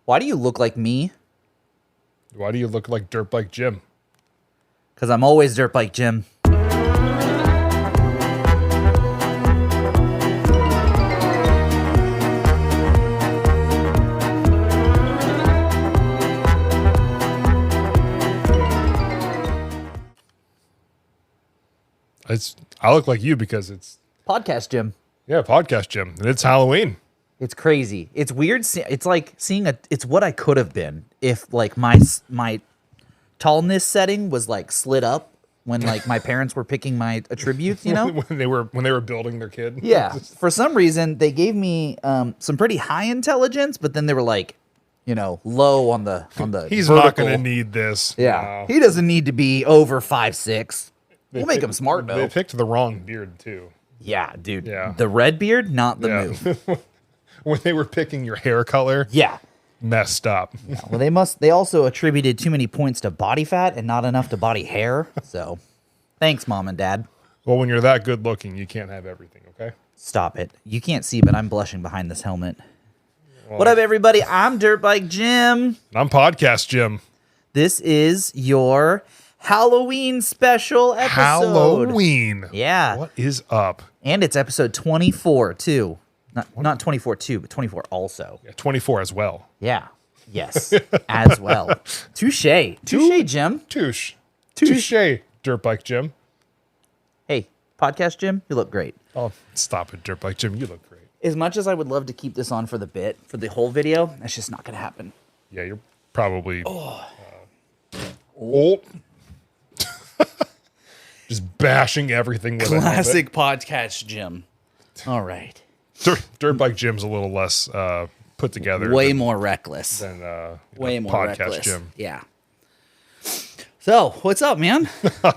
Why do you look like me? Why do you look like Dirt Bike Jim? Because I'm always Dirt Bike Jim. I look like you because it's Podcast Jim. Podcast Jim, and it's Halloween. It's crazy. It's weird. It's like seeing it's what I could have been if like my tallness setting was like slid up when like my parents were picking my attributes, you know? when they were building their kid. Yeah. For some reason they gave me some pretty high intelligence, but then they were like, low on the He's vertical. not going to need this. Yeah. He doesn't need to be over 5'6". We'll make him smart though. They picked the wrong beard too. Yeah, dude. Yeah. The red beard, not the move. When they were picking your hair color. Yeah. Messed up. Yeah, well, they also attributed too many points to body fat and not enough to body hair. So, thanks, Mom and Dad. Well, when you're that good looking, you can't have everything, okay? Stop it. You can't see, but I'm blushing behind this helmet. Well, what up, everybody? I'm Dirt Bike Jim. I'm Podcast Jim. This is your Halloween special episode. Halloween. Yeah. What is up? And it's episode 24, too. Not 24 too, but 24 also. Yeah, 24 as well. Yeah. Yes. As well. Touche, Jim. Touche, Dirt Bike Jim. Hey, Podcast Jim, you look great. Oh, stop it, Dirt Bike Jim. You look great. As much as I would love to keep this on for the whole video, that's just not going to happen. Yeah, you're probably old. Just bashing everything with Classic Podcast Jim. All right. Dirt Bike Jim's a little less put together. Way more reckless. Than way more Podcast reckless. Jim. Yeah. So, what's up, man?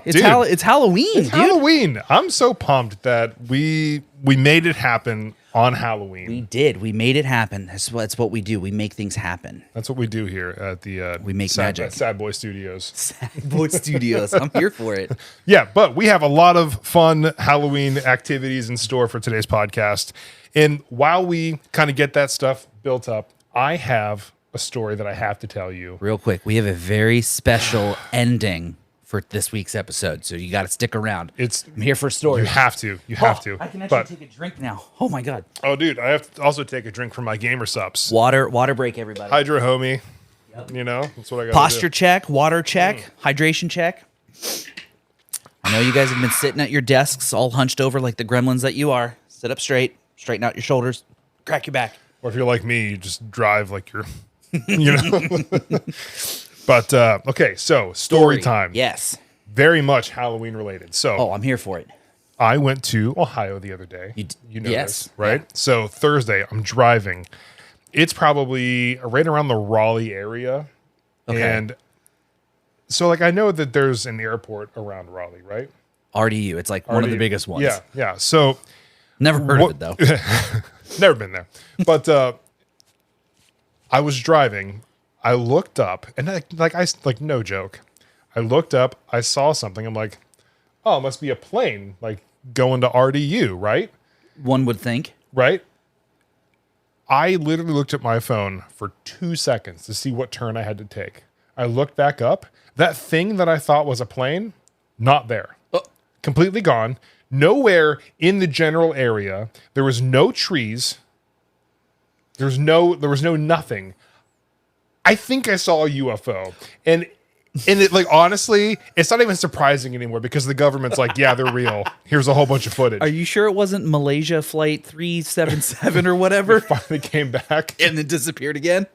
It's Halloween, It's dude. Halloween. I'm so pumped that we made it happen on Halloween. We did. We made it happen. That's what we do. We make things happen. That's what we do here at the we make magic. Sad Boy Studios. Sad Boy Studios. I'm here for it. Yeah, but we have a lot of fun Halloween activities in store for today's podcast. And while we kind of get that stuff built up, I have a story that I have to tell you. Real quick, we have a very special ending for this week's episode, so you got to stick around. I'm here for a story. You have to. You have to. I can actually take a drink now. Oh my god. Oh, dude, I have to also take a drink from my gamer subs. Water break, everybody. Hydra homie. Yep. That's what I got. Posture check, water check, hydration check. I know you guys have been sitting at your desks all hunched over like the gremlins that you are. Sit up straight, straighten out your shoulders, crack your back. Or if you're like me, you just drive like you're, But, okay, so story time. Yes. Very much Halloween related. So, I'm here for it. I went to Ohio the other day. You know yes. this, right? Yeah. So Thursday, I'm driving. It's probably right around the Raleigh area. Okay. And so, like, I know that there's an airport around Raleigh, right? RDU. It's like one of the biggest ones. Yeah. So, never heard of it, though. Never been there. But I was driving. I looked up, and no joke. I looked up. I saw something. I'm like, oh, it must be a plane, like going to RDU, right? One would think. Right? I literally looked at my phone for 2 seconds to see what turn I had to take. I looked back up. That thing that I thought was a plane, not there. Completely gone. Nowhere in the general area. There was no trees. There was no nothing. I think I saw a UFO. And it, like, honestly, it's not even surprising anymore because the government's like, yeah, they're real. Here's a whole bunch of footage. Are you sure it wasn't Malaysia Flight 377 or whatever? It finally came back. And then disappeared again?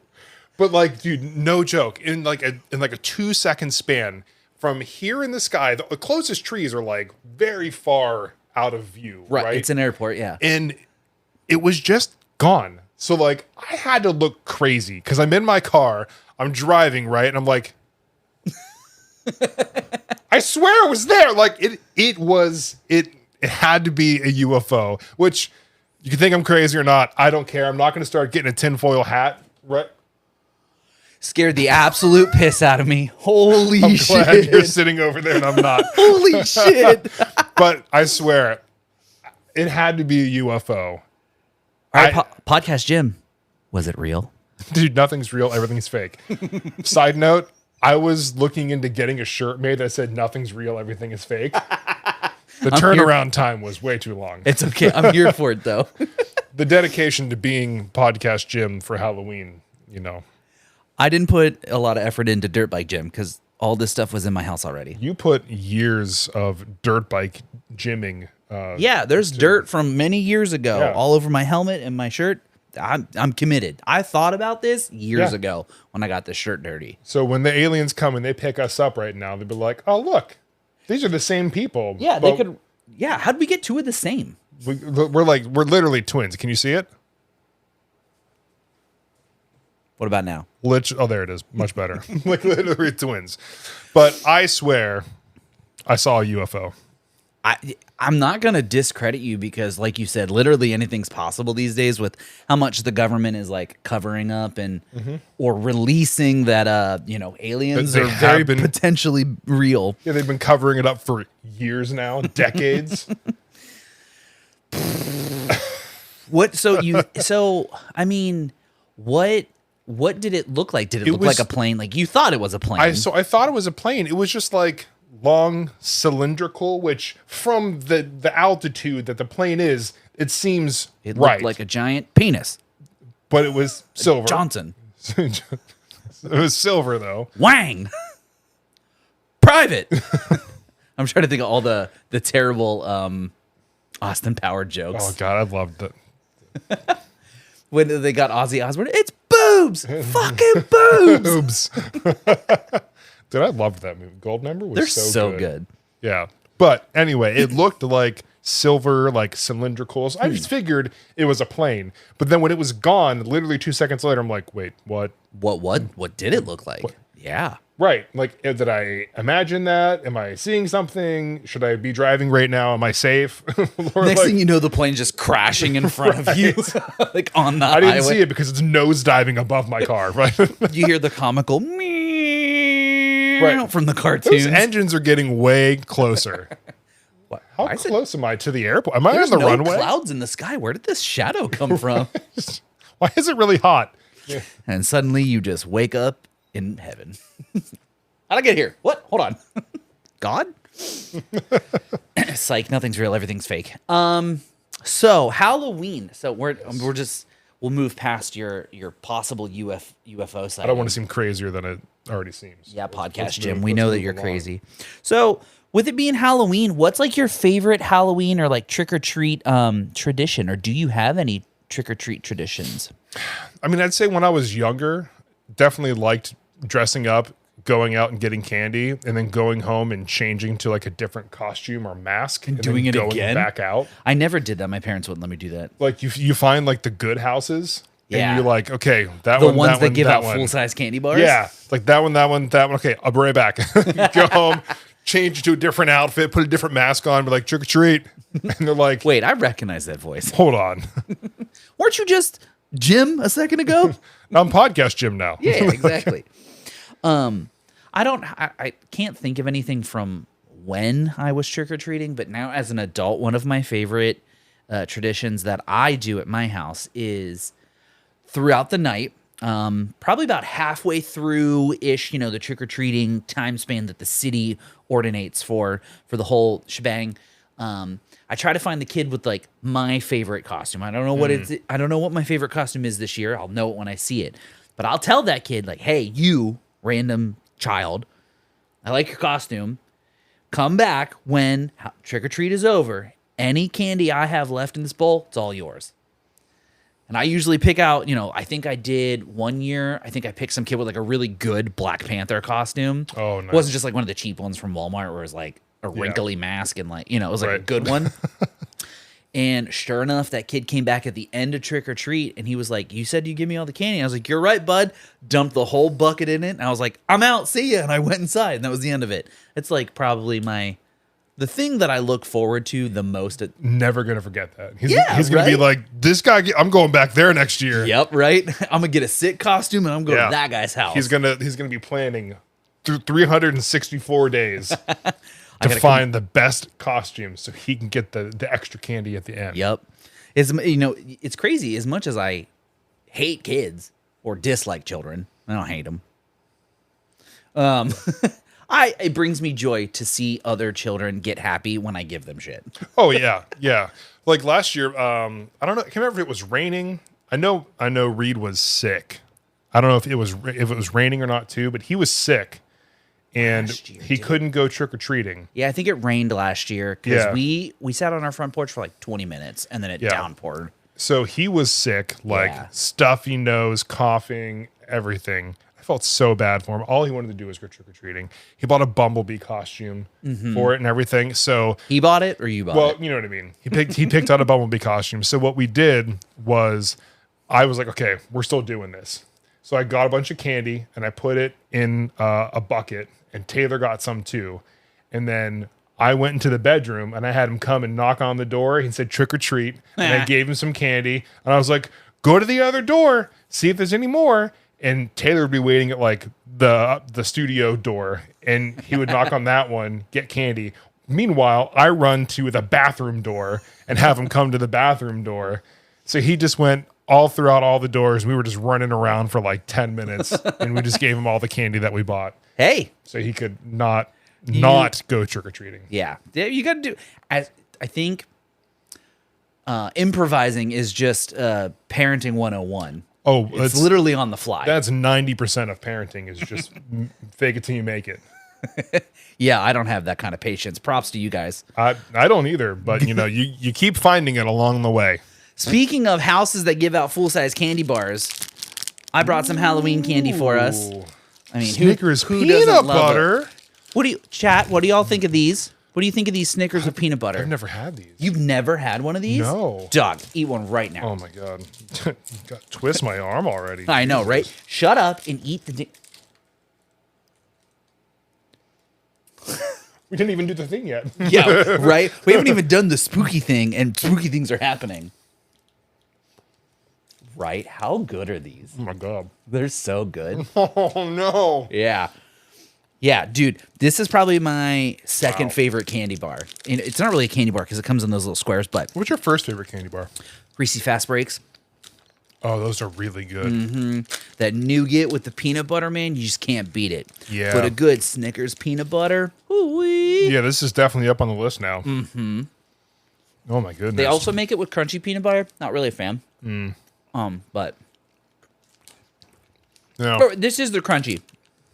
But, like, dude, no joke. In like a 2 second span, from here in the sky, the closest trees are, like, very far out of view. Right. It's an airport, yeah. And it was just gone. So, like, I had to look crazy because I'm in my car. I'm driving, right? And I'm like, I swear it was there. Like, it had to be a UFO, which you can think I'm crazy or not. I don't care. I'm not going to start getting a tinfoil hat, right? Scared the absolute piss out of me. Holy shit. I'm glad you're sitting over there and I'm not. Holy shit. But I swear, it had to be a UFO. All right, Podcast Jim, was it real? Dude, nothing's real. Everything's fake. Side note, I was looking into getting a shirt made that said nothing's real. Everything is fake. The turnaround time was way too long. It's okay. I'm here for it, though. The dedication to being podcast Jim for Halloween, I didn't put a lot of effort into Dirt Bike Gym because all this stuff was in my house already. You put years of dirt bike gymming. Yeah, there's dirt from many years ago Yeah. all over my helmet and my shirt. I'm committed. I thought about this years ago when I got this shirt dirty. So when the aliens come and they pick us up right now, they'll be like, "Oh, look, these are the same people." Yeah, they could. Yeah, how'd we get two of the same? We're literally twins. Can you see it? What about now? Oh, there it is. Much better. Like literally twins. But I swear, I saw a UFO. I'm not going to discredit you because, like you said, literally anything's possible these days with how much the government is like covering up and or releasing that aliens are very potentially real. Yeah, they've been covering it up for years now, decades. What did it look like? Did it look like a plane? Like you thought it was a plane? I thought it was a plane. It was just like long, cylindrical, which from the altitude that the plane is, it seems It right. looked like a giant penis. But it was silver. Johnson. It was silver though. Wang. Private. I'm trying to think of all the terrible Austin Power jokes. Oh God, I loved it. When they got Ozzy Osbourne, it's boobs, fucking boobs. Dude, I loved that movie. Goldmember was They're so good. Yeah. But anyway, it looked like silver, like cylindrical. So I just figured it was a plane. But then when it was gone, literally 2 seconds later, I'm like, wait, what? What did it look like? Yeah. Right. Like, did I imagine that? Am I seeing something? Should I be driving right now? Am I safe? Next thing you know, the plane's just crashing in front of you, like on the I didn't highway. see it because it's nosediving above my car. Right. You hear the comical meow Right. from the cartoons. Those engines are getting way closer. How Why is close am I to the airport? Am I There's on the no runway? clouds in the sky. Where did this shadow come from? Why is it really hot? And suddenly you just wake up in heaven. How'd I get here? What? Hold on. God? Psych, nothing's real, everything's fake. So Halloween. So we'll move past your possible UFO side. I don't want to seem crazier than it already seems. Yeah, podcast Let's Jim. move- We let's know that move you're along. crazy. So with it being Halloween, what's like your favorite Halloween or like trick or treat tradition? Or do you have any trick or treat traditions? I mean, I'd say when I was younger, definitely liked dressing up, going out and getting candy, and then going home and changing to like a different costume or mask and doing then it going again? back out. I never did that. My parents wouldn't let me do that. Like you find like the good houses, Yeah. and you're like, okay, that The one, ones that that one, give that out one. full-size candy bars? Yeah, like that one. Okay, I'll be right back. Go home, change to a different outfit, put a different mask on, be like trick or treat, and they're like, Wait, I recognize that voice. hold on, Weren't you just Jim a second ago? I'm podcast Jim now. Yeah, exactly. I can't think of anything from when I was trick-or-treating, but now as an adult, one of my favorite traditions that I do at my house is throughout the night, probably about halfway through-ish, the trick-or-treating time span that the city ordinates for the whole shebang. I try to find the kid with like my favorite costume. I don't know I don't know what my favorite costume is this year. I'll know it when I see it. But I'll tell that kid like, "Hey, you random child, I like your costume. Come back when trick or treat is over. Any candy I have left in this bowl, it's all yours." And I usually pick out, I think I did one year. I think I picked some kid with like a really good Black Panther costume. Oh, nice. It wasn't just like one of the cheap ones from Walmart where it was like a wrinkly mask and like, it was like a Right. good one. And sure enough, that kid came back at the end of trick or treat and he was like, "You said you give me all the candy." I was like, "You're right, bud." Dumped the whole bucket in it. And I was like, "I'm out. See ya." And I went inside and that was the end of it. It's like probably the thing that I look forward to the most. Never gonna forget that. He's gonna be right? like, this guy. I'm going back there next year. Yep, right. I'm gonna get a sick costume and I'm going Yeah. to that guy's house. He's gonna be planning through 364 days to gotta find the best costumes so he can get the extra candy at the end. Yep. It's crazy. As much as I hate kids, or dislike children. I don't hate them. It brings me joy to see other children get happy when I give them shit. Oh yeah, yeah. Like last year, I don't know. I can't remember if it was raining. I know. Reed was sick. I don't know if it was raining or not too, but he was sick, and he couldn't go trick or treating. Yeah, I think it rained last year because we sat on our front porch for like 20 minutes and then it downpoured. So he was sick, stuffy nose, coughing, everything. I felt so bad for him. All he wanted to do was go trick or treating. He bought a bumblebee costume for it and everything. So he bought it, or you bought it? Well, you know what I mean. He picked out a bumblebee costume. So what we did was, I was like, okay, we're still doing this. So I got a bunch of candy and I put it in a bucket, and Taylor got some too. And then I went into the bedroom and I had him come and knock on the door. He said, trick or treat. And I gave him some candy. And I was like, go to the other door, see if there's any more. And Taylor would be waiting at like the studio door, and he would knock on that one, get candy. Meanwhile, I run to the bathroom door and have him come to the bathroom door. So he just went all throughout all the doors. We were just running around for like 10 minutes, and we just gave him all the candy that we bought. Hey, so he could not go trick or treating. Yeah, you got to do. I think improvising is just parenting 101. Oh, it's literally on the fly. That's 90% of parenting is just fake it till you make it. Yeah, I don't have that kind of patience. Props to you guys. I don't either, but you keep finding it along the way. Speaking of houses that give out full-size candy bars, I brought some Halloween candy for us. I mean, Snickers who peanut doesn't love butter. it? What do y'all think of these? What do you think of these Snickers with peanut butter? I've never had these. You've never had one of these? No. Dog, eat one right now. Oh my God. Twist my arm already. I know, right? Shut up and eat the... We didn't even do the thing yet. Yeah, right? We haven't even done the spooky thing, and spooky things are happening. Right? How good are these? Oh my God. They're so good. Oh no. Yeah. Yeah, dude, this is probably my second favorite candy bar. And it's not really a candy bar because it comes in those little squares, but What's your first favorite candy bar? Reese's Fast Breaks. Oh, those are really good. That nougat with the peanut butter, man, you just can't beat it. Yeah. But a good Snickers peanut butter. Ooh-wee. Yeah, this is definitely up on the list now. Mm-hmm. Oh my goodness. They also make it with crunchy peanut butter. Not really a fan. But No, or this is the crunchy.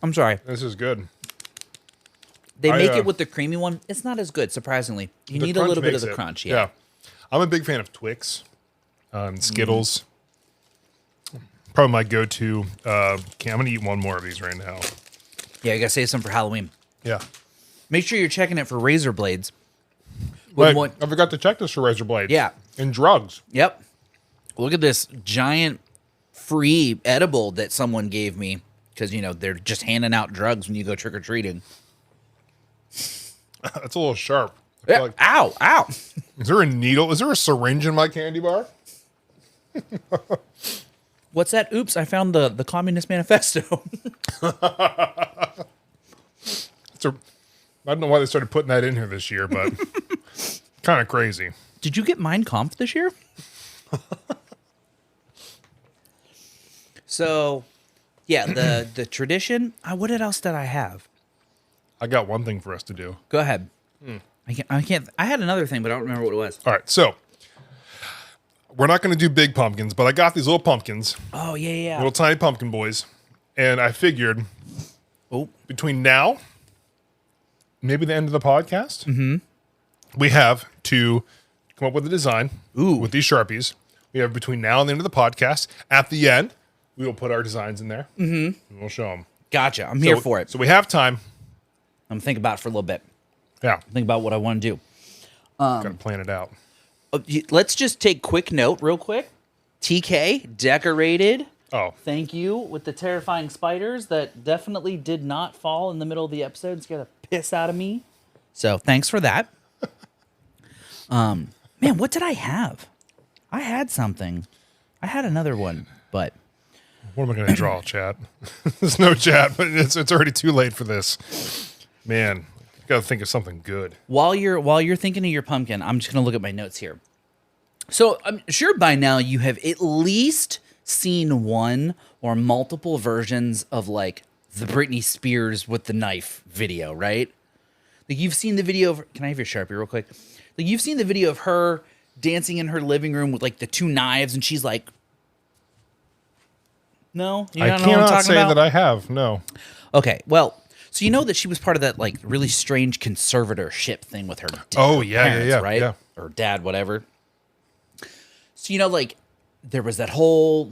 I'm sorry. this is good. They make it with the creamy one. It's not as good, surprisingly. You need a little bit of the crunch. Yeah. I'm a big fan of Twix, Skittles. Probably my go-to. I'm going to eat one more of these right now. Yeah, you got to save some for Halloween. Yeah. Make sure you're checking it for razor blades. Wait, I forgot to check this for razor blades. Yeah. And drugs. Yep. Look at this giant free edible that someone gave me because, they're just handing out drugs when you go trick-or-treating. That's a little sharp. Yeah. Ow, ow. Is there a needle? Is there a syringe in my candy bar? What's that? Oops, I found the Communist Manifesto. I don't know why they started putting that in here this year, but kind of crazy. Did you get Mein Kampf this year? So, yeah, the tradition. What else did I have? I got one thing for us to do. Go ahead. I can't. I had another thing, but I don't remember what it was. All right, so we're not going to do big pumpkins, but I got these little pumpkins, Oh yeah. little tiny pumpkin boys, and I figured between now, maybe the end of the podcast, we have to come up with a design with these Sharpies. We have between now and the end of the podcast. At the end, we will put our designs in there, and we'll show them. Gotcha. I'm here for it. So we have time. I'm thinking about it for a little bit. Yeah. Think about what I want to do. Got to plan it out. Let's just take quick note real quick. TK decorated. Oh. Thank you with the terrifying spiders that definitely did not fall in the middle of the episode and scare the piss out of me. So thanks for that. Man, what did I have? I had something. I had another one, but what am I going to draw, chat? There's no chat, but it's already too late for this. Man, got to think of something good. While you're thinking of your pumpkin, I'm just going to look at my notes here. So I'm sure by now you have at least seen one or multiple versions of like the Britney Spears with the knife video, right? Like you've seen the video of, can I have your Sharpie real quick? Like you've seen the video of her dancing in her living room with like the two knives, and she's like, no, you I don't know what I'm cannot talking say about? that I have. No. Okay, well, so you know that she was part of that like really strange conservatorship thing with her. Oh, her yeah, parents, yeah, right? yeah. Or dad, whatever. So you know, like there was that whole,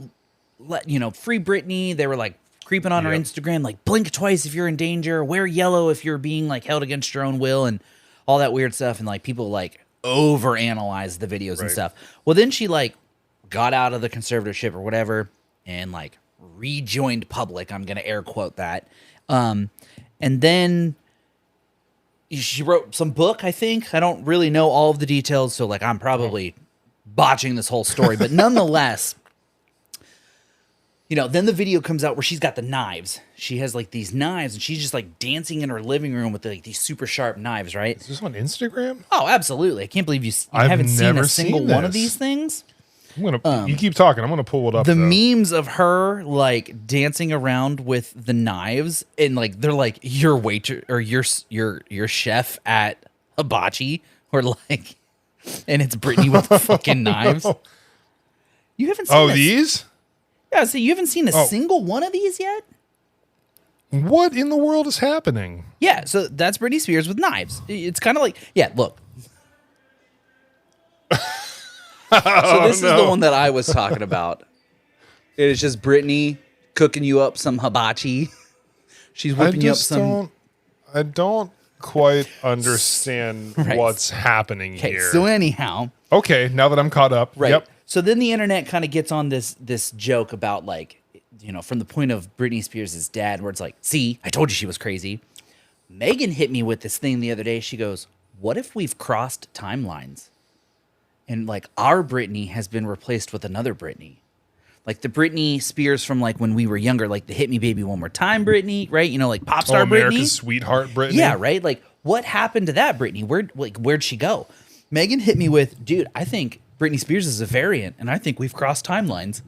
free Britney. They were like creeping on her Yep. Instagram, like blink twice if you're in danger, wear yellow if you're being like held against your own will, and all that weird stuff. And like people like overanalyze the videos and Right. stuff. Well, then she like got out of the conservatorship or whatever, and like rejoined public. I'm gonna air quote that. And then she wrote some book, I think. I don't really know all of the details, so like I'm probably botching this whole story, but nonetheless, then the video comes out where she's got the knives. She has like these knives, and she's just like dancing in her living room with like these super sharp knives, right? Is this on Instagram? Oh, absolutely. I can't believe you I've haven't seen a never single seen one of this. these things. I'm gonna. You keep talking. I'm gonna pull it up. The though. memes of her like dancing around with the knives, and like they're like your waiter or your chef at Hibachi, or like, and it's Britney with the fucking knives. You haven't seen Oh, this? these? Yeah, so you haven't seen a Oh. single one of these yet? What in the world is happening? Yeah, so that's Britney Spears with knives. It's kind of like, yeah, look. So this is the one that I was talking about. It is just Britney cooking you up some hibachi. She's whipping you up some. I don't quite understand Right. what's happening Okay, here. so anyhow, Okay, now that I'm caught up. right. Yep. So then the internet kind of gets on this joke about like, from the point of Britney Spears' dad, where it's like, see, I told you she was crazy. Megan hit me with this thing the other day. She goes, what if we've crossed timelines? And like our Britney has been replaced with another Britney. Like the Britney Spears from like when we were younger, like the Hit Me Baby One More Time Britney, right? Like pop star Britney. America's sweetheart Britney. Yeah, right? Like what happened to that Britney? Where'd she go? Megan hit me with, dude, I think Britney Spears is a variant, and I think we've crossed timelines.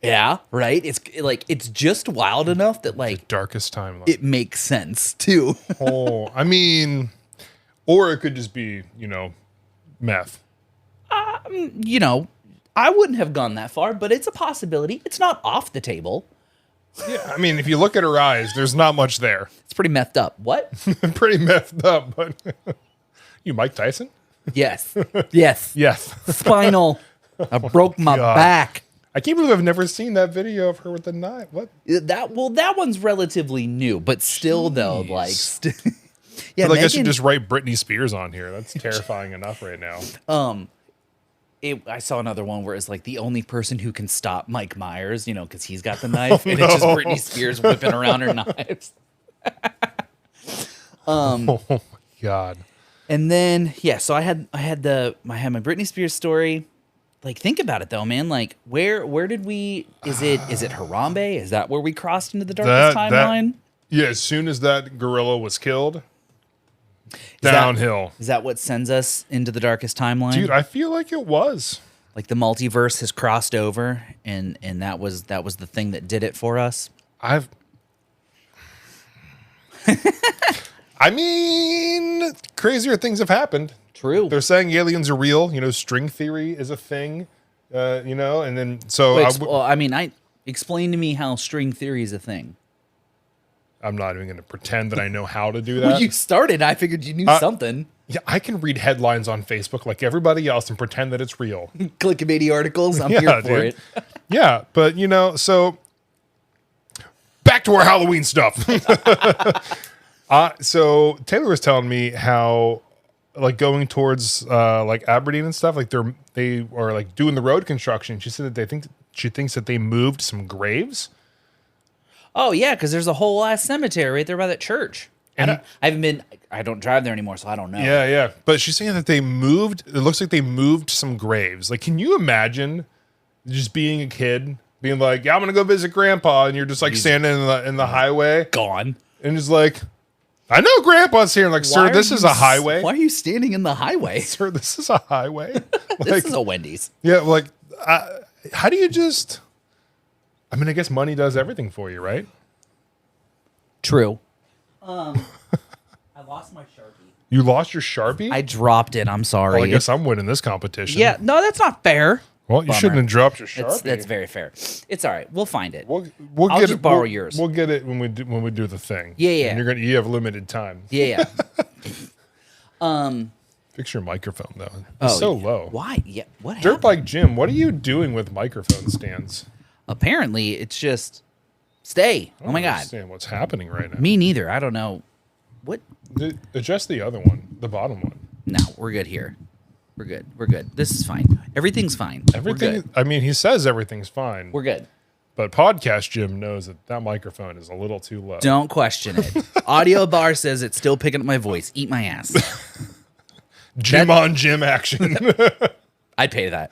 Yeah, right? It's just wild enough that like Darkest timeline. it makes sense too. Oh, I mean, or it could just be, meth. I wouldn't have gone that far, but it's a possibility. It's not off the table. Yeah, I mean, if you look at her eyes, there's not much there. It's pretty methed up. What? Pretty methed up, but you Mike Tyson? Yes. Yes. Yes. Spinal. I broke my God. back. I can't believe I've never seen that video of her with the knife. What? That one's relatively new, but still though, like yeah, I feel like I Megan, should just write Britney Spears on here. That's terrifying enough right now. I saw another one where it's like the only person who can stop Mike Myers, because he's got the knife, and it's just Britney Spears whipping around her knives. Oh my God. And then so I had my Britney Spears story. Like think about it though, man. Like where did we? Is it Harambe? Is that where we crossed into the darkest timeline? Yeah, as soon as that gorilla was killed, downhill. Is that what sends us into the darkest timeline? Dude, I feel like it was. Like the multiverse has crossed over, and that was the thing that did it for us. I mean, crazier things have happened. True. They're saying aliens are real. String theory is a thing. And then so explain to me how string theory is a thing. I'm not even going to pretend that I know how to do When that. you started, I figured you knew something. Yeah, I can read headlines on Facebook like everybody else and pretend that it's real. Clickbaity articles. I'm here for it. Yeah, but so back to our Halloween stuff. So Taylor was telling me how like going towards like Aberdeen and stuff, like they are like doing the road construction. She said that she thinks that they moved some graves. Oh yeah, because there's a whole ass cemetery right there by that church. And I don't drive there anymore, so I don't know. Yeah. But she's saying that it looks like they moved some graves. Like, can you imagine just being a kid, being like, yeah, I'm going to go visit grandpa. And you're just like standing in the highway. Gone. And just like, I know grandpa's here. And like, sir, this is a highway. Why are you standing in the highway? Sir, this is a highway. This is a Wendy's. Yeah, like, How do you just? I mean, I guess money does everything for you, right? True. I lost my Sharpie. You lost your Sharpie? I dropped it. I'm sorry. Well, I guess I'm winning this competition. Yeah, no, that's not fair. Well, you Bummer. shouldn't have dropped your Sharpie. That's very fair. It's all right. We'll find it. We'll I'll get just it. borrow we'll, yours. We'll get it when we do the thing. Yeah. And you have limited time. Yeah. Fix your microphone though. It's so low. Why? Yeah. What Dirt happened? Bike Jim, what are you doing with microphone stands? Apparently, it's just stay. I Oh my don't god. understand what's happening right now. Me neither. I don't know. What? Adjust the other one, the bottom one. No, we're good here. We're good. We're good. This is fine. Everything's fine. Everything. We're good. I mean, he says everything's fine. We're good. But podcast Jim knows that microphone is a little too low. Don't question it. Audio Bar says it's still picking up my voice. Eat my ass. Jim on Jim action. I'd pay that.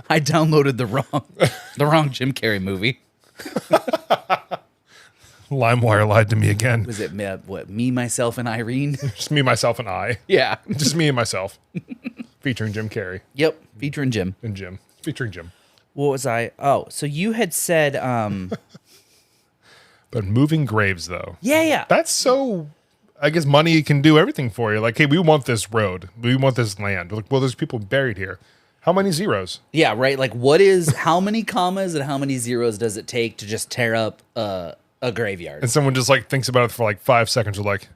I downloaded the wrong Jim Carrey movie. LimeWire lied to me again. Was it me, myself, and Irene? Just me, myself, and I. Yeah. Just me and myself. Featuring Jim Carrey. Yep. Featuring Jim. And Jim. Featuring Jim. What was I? Oh, so you had said, But moving graves, though. yeah. That's so... I guess money can do everything for you. Like, hey, we want this road. We want this land. Like, well, there's people buried here. How many zeros? Yeah, right. Like, how many commas and how many zeros does it take to just tear up a graveyard? And someone just like thinks about it for like 5 seconds. They're like,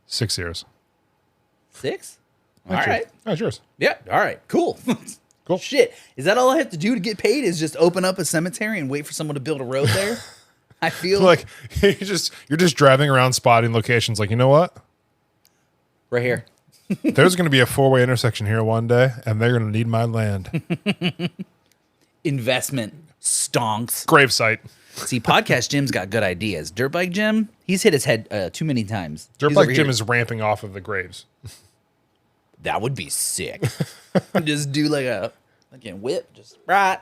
6 zeros. 6? All That's yours. right. That's yours. Yeah. All right. Cool. Cool. Shit. Is that all I have to do to get paid? Is just open up a cemetery and wait for someone to build a road there? I feel Like you're just driving around spotting locations. Like, you know what? right here. There's going to be a 4-way intersection here one day, and they're going to need my land. Investment stonks. Gravesite. See, Podcast Jim's got good ideas. Dirt Bike Jim, he's hit his head too many times. Dirt He's Bike over Jim here. is ramping off of the graves. That would be sick. Just do like a fucking whip, just right.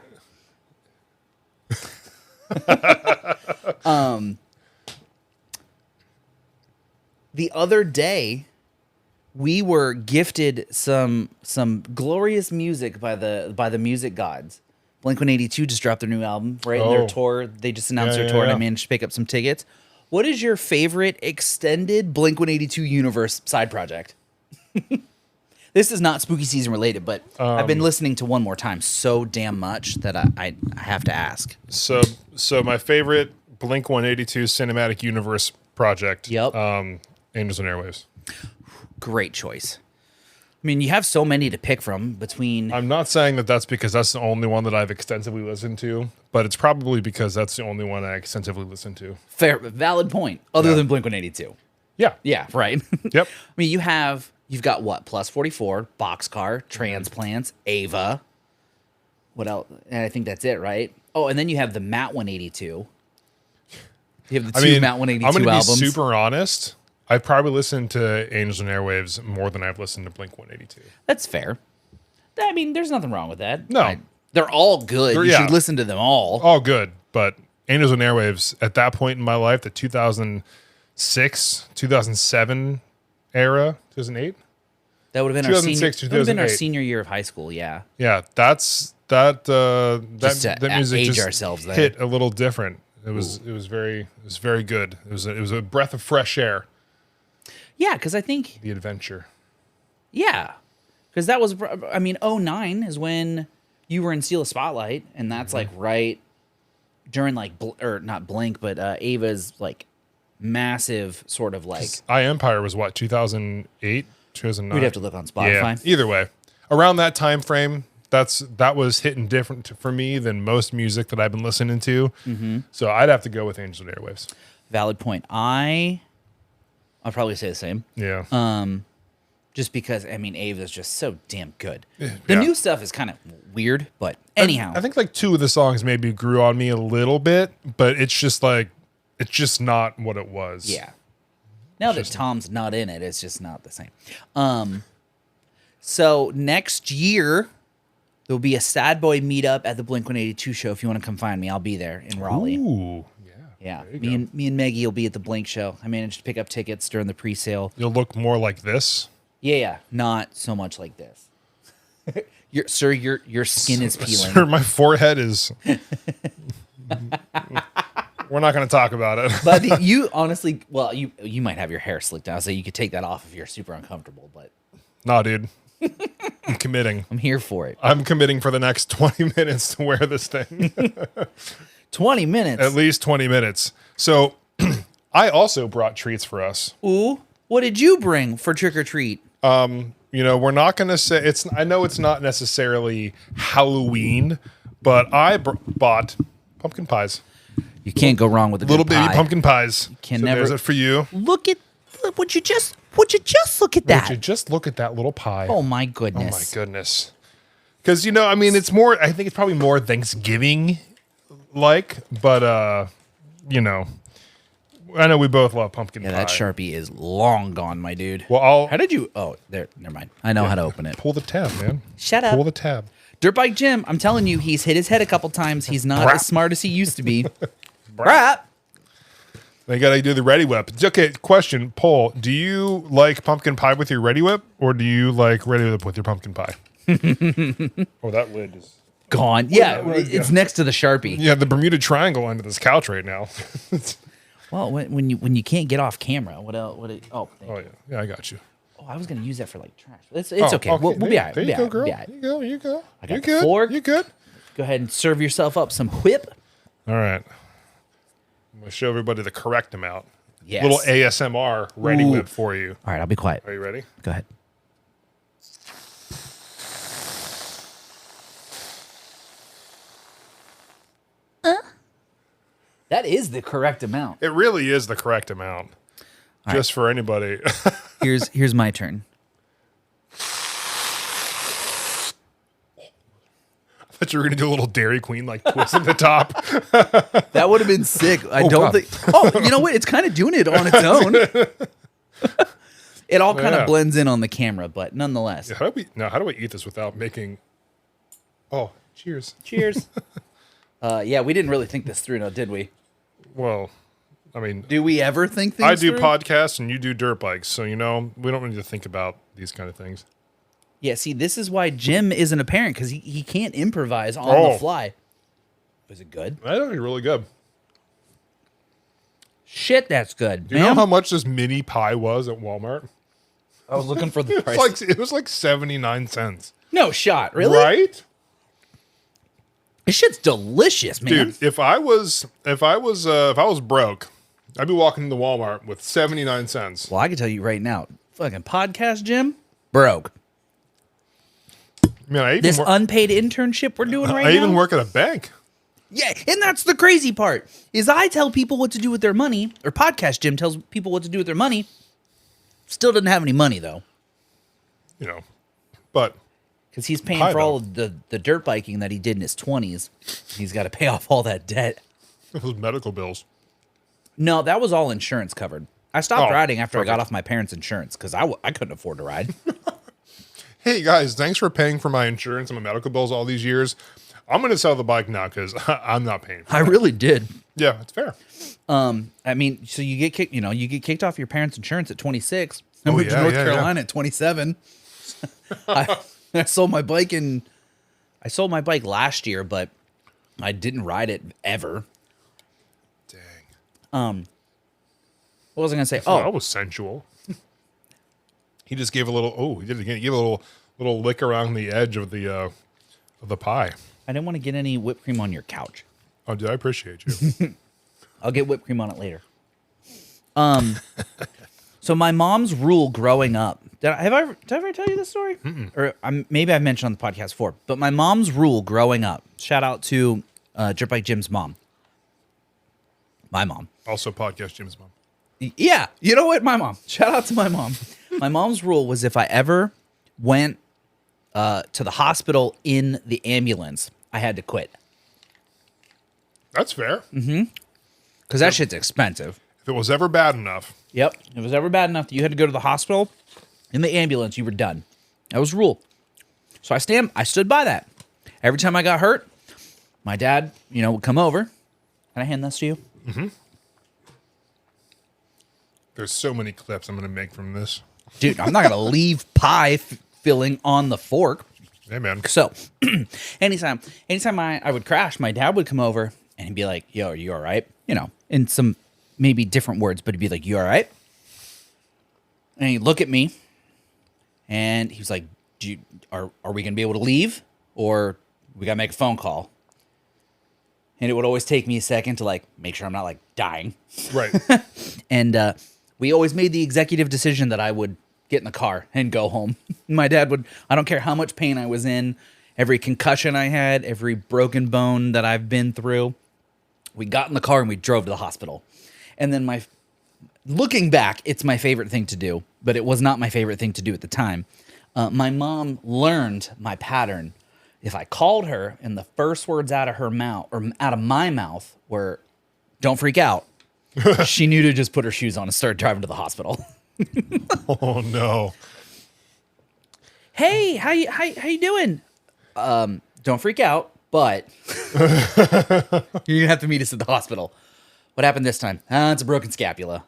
The other day, we were gifted some glorious music by the music gods. Blink-182 just dropped their new album, right? Oh. Their tour. They just announced Yeah, their tour, and yeah. I managed to pick up some tickets. What is your favorite extended Blink-182 universe side project? This is not spooky season related, but I've been listening to One More Time so damn much that I have to ask. So my favorite Blink-182 cinematic universe project. Yep. Angels and Airwaves. Great choice. I mean, you have so many to pick from between. I'm not saying that that's because that's the only one that I've extensively listened to, but it's probably because that's the only one I extensively listened to. Fair, valid point. Other Yeah. than Blink-182. Yeah. Yeah, right. Yep. I mean, you've got what? Plus 44, Boxcar, Transplants, Ava. What else? And I think that's it, right? Oh, and then you have the Matt 182. You have the two Matt 182 I'm gonna albums. be super honest. I've probably listened to Angels and Airwaves more than I've listened to Blink-182. That's fair. I mean, there's nothing wrong with that. No. They're all good. You yeah. should listen to them all. All good, but Angels and Airwaves at that point in my life, the 2006, 2007 era, 2008. That would have been our 2006, senior. That would have been our 2008. senior year of high school. Yeah. Yeah, that Just to music age just ourselves there. hit a little different. It was very good. It was a breath of fresh air. Yeah, because I think The adventure. yeah, because that was I mean, '09 is when you were in Steal a Spotlight, and that's like right during like or not Blink, but Ava's like massive sort of like. Empire was what, 2008, 2009. We'd have to look on Spotify. Yeah, either way, around that time frame, that was hitting different for me than most music that I've been listening to. Mm-hmm. So I'd have to go with Angels and Airwaves. Valid point. I'll probably say the same. Yeah. Just because I mean, Ava's just so damn good. The Yeah. new stuff is kind of weird, but anyhow, I think like 2 of the songs maybe grew on me a little bit, but it's just not what it was. yeah. Now that Tom's not in it, it's just not the same. So next year there'll be a Sad Boy meetup at the Blink-182 show. If you want to come find me, I'll be there in Raleigh. Ooh. Yeah, There you me and Maggie will be at the Blink show. I managed to pick up tickets during the pre-sale. You'll look more like this. Yeah, not so much like this. Your skin is peeling. Sir, my forehead is. We're not going to talk about it. But you honestly, well, you might have your hair slicked down, so you could take that off if you're super uncomfortable. But Nah, dude. I'm committing. I'm here for it. I'm committing for the next 20 minutes to wear this thing. 20 minutes. At least 20 minutes. So I also brought treats for us. Ooh, what did you bring for trick or treat? You know, we're not going to say it's. I know it's not necessarily Halloween, but I bought pumpkin pies. You can't go wrong with a Little good baby pie. pumpkin pies. Can so never- there's it for you. Would you just look at that? Would you just look at that little pie? Oh my Oh goodness. my goodness. Because, you know, I mean, it's more, I think it's probably more Thanksgiving like, but, you know, I know we both love pumpkin pie. Yeah, that Sharpie is long gone, my dude. Well, How did you? Oh, there. Never mind. I know how to open it. pull the tab, man. Shut up. Pull the tab. Dirt Bike Jim, I'm telling you, he's hit his head a couple times. He's not Brap. as smart as he used to be. Brap. They got to do the Ready Whip. Okay, question, poll. Do you like pumpkin pie with your Ready Whip, or do you like Ready Whip with your pumpkin pie? Oh, that lid is... Gone. Yeah, where'd it it's go? next to the Sharpie. Yeah, the Bermuda Triangle under this couch right now. Well, when you can't get off camera, what else? Oh, thank Oh, you. yeah. Yeah, I got you. Oh, I was gonna use that for like trash. It's Oh, okay. We'll be all right. There We'll you be go, all girl. right. We'll be all right. You go. I got You the good. fork. You good. Go ahead and serve yourself up some whip. All right. I'm going to show everybody the correct amount. Yes. Little ASMR Ready Ooh. Whip for you. All right, I'll be quiet. Are you ready? Go ahead. That is the correct amount. It really is the correct amount. Just for anybody. Here's my turn. I thought you were going to do a little Dairy Queen like twist at the top. That would have been sick. I Oh, don't God. think. Oh, you know what? It's kind of doing it on its own. It all kind of Yeah. blends in on the camera, but nonetheless. How do we eat this without making... Oh, cheers. Cheers. Yeah, we didn't really think this through, now, did we? Well, I mean, Do we ever think things I do through? podcasts and you do dirt bikes. So, you know, we don't need to think about these kind of things. Yeah, see, this is why Jim isn't a parent, because he can't improvise on Oh. the fly. Was it good? That's actually really good. Shit, that's good. Do you know how much this mini pie was at Walmart? I was looking for the price. It was like 79 cents. No shot, really? Right? This shit's delicious, man. Dude, if I was broke, I'd be walking into Walmart with 79 cents. Well, I can tell you right now, fucking podcast, Jim, broke. Man, I even This wor- unpaid internship we're doing right I now. even work at a bank. Yeah, and that's the crazy part. Is I tell people what to do with their money, or podcast Jim tells people what to do with their money. Still doesn't have any money though, You know, but because he's paying Hi, for all though. of the dirt biking that he did in his 20s. He's got to pay off all that debt. those medical bills. No, that was all insurance covered. I stopped Oh, riding after I got perfect. off my parents' insurance because I couldn't afford to ride. Hey guys, thanks for paying for my insurance and my medical bills all these years. I'm going to sell the bike now because I'm not paying for it. I really did. Yeah, it's fair. I mean, so you get kicked. You get kicked off your parents' insurance at 26. I Oh, moved to yeah, North yeah, Carolina at 27. I sold my bike last year, but I didn't ride it ever. Dang. What was I gonna say? Oh, that Oh, was sensual. He just gave a little. Oh, he did it again. He gave a little lick around the edge of the pie. I didn't want to get any whipped cream on your couch. Oh, dude, I appreciate you. I'll get whipped cream on it later. So my mom's rule growing up. Did I ever tell you this story? Or maybe I mentioned on the podcast before. But my mom's rule growing up. Shout out to Dirt Bike Jim's mom. My mom. Also, podcast Jim's mom. Yeah, you know what? My mom. Shout out to my mom. My mom's rule was if I ever went to the hospital in the ambulance, I had to quit. That's fair. Because that shit's expensive. If it was ever bad enough, Yep. If it was ever bad enough that you had to go to the hospital, in the ambulance, you were done. That was the rule. So I stood by that. Every time I got hurt, my dad, would come over. Can I hand this to you? there's so many clips I'm going to make from this. Dude, I'm not going to leave pie filling on the fork. Hey, man. So anytime I would crash, my dad would come over and he'd be like, yo, are you all right? You know, in some maybe different words, but he'd be like, you all right? And he'd look at me and he was like, are we going to be able to leave? Or we got to make a phone call? And it would always take me a second to like make sure I'm not like dying. Right. And we always made the executive decision that I would get in the car and go home. My dad would, I don't care how much pain I was in, every concussion I had, every broken bone that I've been through, we got in the car and we drove to the hospital. And then looking back, it's my favorite thing to do, but it was not my favorite thing to do at the time. My mom learned my pattern. If I called her and the first words out of her mouth or out of my mouth were, "Don't freak out," she knew to just put her shoes on and start driving to the hospital. Oh no. Hey, how you doing? Don't freak out, but you're gonna have to meet us at the hospital. What happened this time? It's a broken scapula.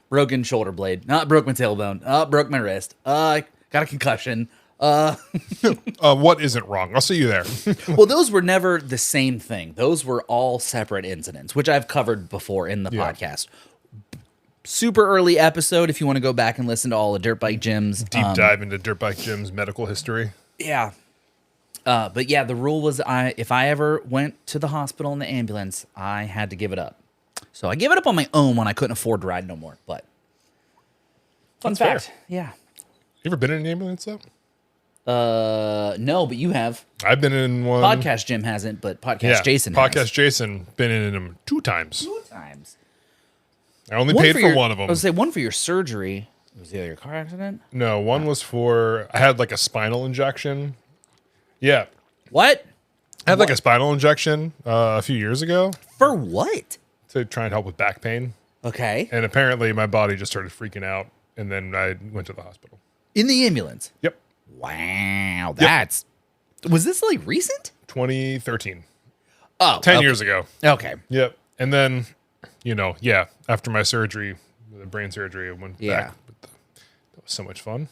Broken shoulder blade. Broke my tailbone. Broke my wrist. Got a concussion. What isn't wrong? I'll see you there. Well, those were never the same thing. Those were all separate incidents, which I've covered before in the podcast. Super early episode if you want to go back and listen to all of Dirt Bike Jim's Deep dive into Dirt Bike Jim's medical history. Yeah. But yeah, the rule was if I ever went to the hospital in the ambulance, I had to give it up. So I gave it up on my own when I couldn't afford to ride no more. But fun That's fact. fair. Yeah. You ever been in an ambulance though? No, but you have. I've been in one. Podcast Jim hasn't, but Podcast Jason has. Podcast Jason been in them 2 times. 2 times. I only paid for one of them. I was say one for your surgery. Was the other car accident? No, one was for, I had like a spinal injection. Yeah. What? I had like a spinal injection a few years ago For what? to try and help with back pain. Okay. And apparently my body just started freaking out. And then I went to the hospital. In the ambulance. Yep. Wow. That's. Was this like recent? 2013. Oh. 10 okay. years ago. Okay. Yep. And then, after my surgery, the brain surgery, I went back. But that was so much fun.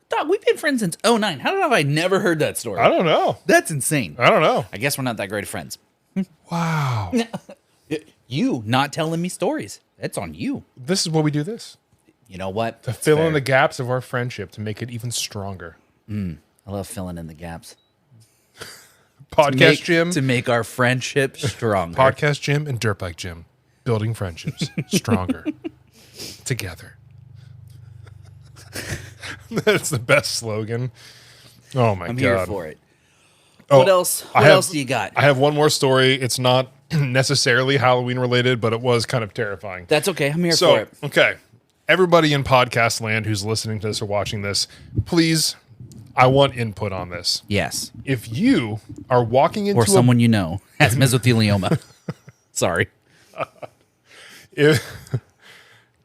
Dog, we've been friends since 2009. How have I never heard that story? I don't know. That's insane. I don't know. I guess we're not that great of friends. Wow. You not telling me stories. That's on you. This is why we do this. You know what? To fill in the gaps of our friendship to make it even stronger. I love filling in the gaps. Podcast Jim. To make our friendship stronger. Podcast Jim and Dirt Bike Jim. Building friendships stronger. Together. That's the best slogan. Oh my God. I'm here for it. Oh, What else? What else do you got? I have one more story. It's not necessarily Halloween related, but it was kind of terrifying. That's okay. I'm here for it. Okay. Everybody in podcast land who's listening to this or watching this, please, I want input on this. Yes. If you are walking into Or someone you know has mesothelioma. Sorry.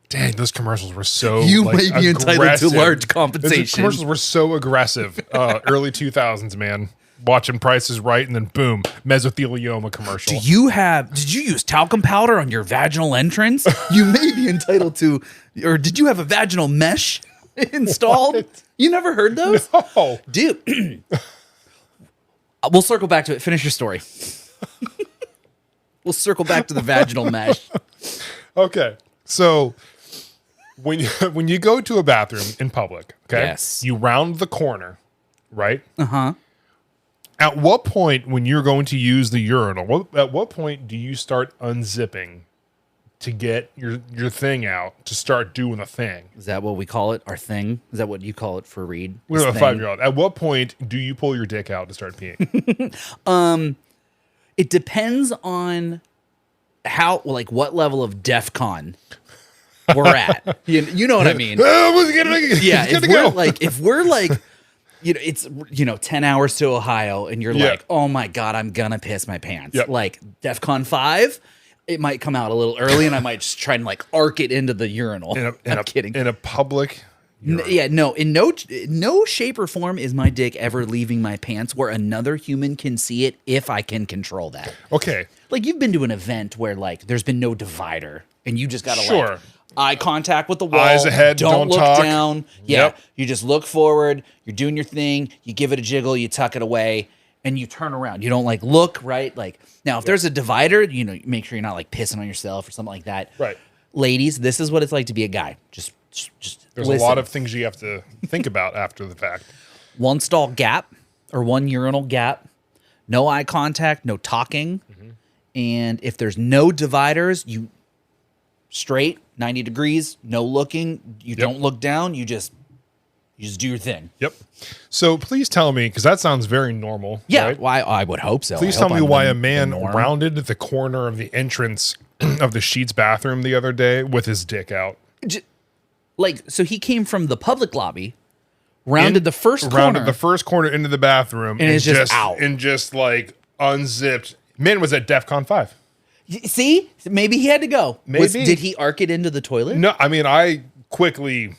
Dang, those commercials were so You may be entitled to aggressive. large Those compensation. commercials were so aggressive. Early 2000s, man. Watching Price is Right, and then boom, mesothelioma commercial. Did you use talcum powder on your vaginal entrance? You may be entitled to, or did you have a vaginal mesh installed? What? You never heard those? Oh, Dude. We'll circle back to it. Finish your story. We'll circle back to the vaginal mesh. okay. So when you go to a bathroom in public, okay, Yes. you round the corner, right? Uh-huh. At what point, when you're going to use the urinal, at what point do you start unzipping to get your thing out to start doing the thing? Is that what we call it? Our thing? Is that what you call it for Reed? We His have a thing? 5-year-old. At what point do you pull your dick out to start peeing? It depends on what level of DEF CON we're at. You know what I mean? Yeah, if we're like, it's 10 hours to Ohio, and you're like, oh my God, I'm gonna piss my pants. Yep. Like DEFCON 5, it might come out a little early, and I might just try and like arc it into the urinal. I'm kidding. In a public. In no shape or form is my dick ever leaving my pants where another human can see it if I can control that. Okay. Like you've been to an event where like there's been no divider, and you just gotta Sure. eye contact with the wall. Eyes ahead, don't look talk. down. Yeah, Yep. you just look forward. You're doing your thing. You give it a jiggle. You tuck it away, and you turn around. You don't like look right. Like now, if there's a divider, you know, make sure you're not like pissing on yourself or something like that. Right. Ladies, this is what it's like to be a guy. Just There's listen. a lot of things you have to think about after the fact. One stall gap or one urinal gap. No eye contact. No talking. And if there's no dividers, you straight 90 degrees, no looking. You don't look down. You just do your thing. Yep. So please tell me, because that sounds very normal. Yeah, right? well, I would hope so. Please I tell hope me I'm why the- a man the norm. rounded the corner of the entrance of the Sheets bathroom the other day with his dick out. Like, so he came from the public lobby, rounded the first corner, into the bathroom, And it's just out. and just like unzipped. Man was at DEFCON 5. See, maybe he had to go. Maybe. Did he arc it into the toilet? No, I mean I quickly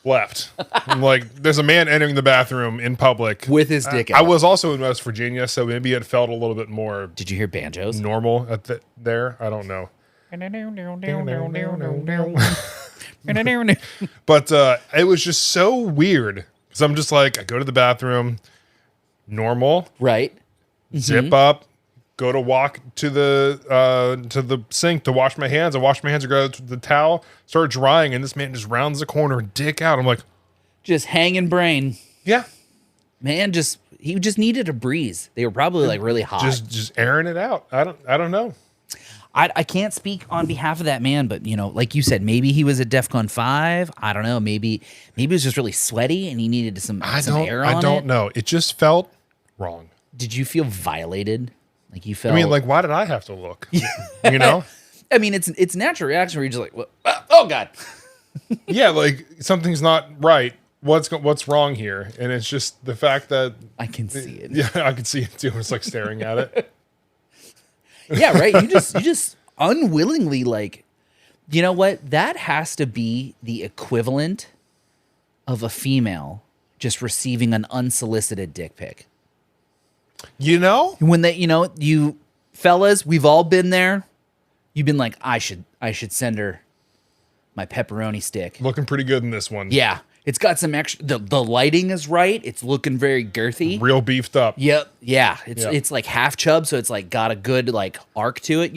left. I'm like, there's a man entering the bathroom in public With his dick I out. was also in West Virginia, so maybe it felt a little bit more Did you hear banjos? normal there. I don't know. But it was just so weird because I'm just like, I go to the bathroom, normal, Right. zip up, go to walk to the sink to wash my hands. I wash my hands, I go to the towel, start drying, and this man just rounds the corner, dick out. I'm like, Just hanging brain. yeah, Man, he just needed a breeze. They were probably like really hot. just airing it out. I don't know. I can't speak on behalf of that man, but you know, like you said, maybe he was at DEFCON 5. I don't know. Maybe it was just really sweaty and he needed some air on it. I don't know. It just felt wrong. Did you feel violated? Like you felt? I mean, like, why did I have to look? You know? I mean, it's natural reaction where you're just like, oh God. Yeah, like something's not right. What's wrong here? And it's just the fact that I can see it. yeah, I could see it too. It's like staring at it. Yeah, right. You just unwillingly like, you know what? That has to be the equivalent of a female just receiving an unsolicited dick pic. You know? When they, you fellas, we've all been there. You've been like, I should send her my pepperoni stick. Looking pretty good in this one. Yeah. It's got some extra, the lighting is right. It's looking very girthy. Real beefed up. Yep. Yeah. Yeah. It's like half chub, so it's like got a good like arc to it,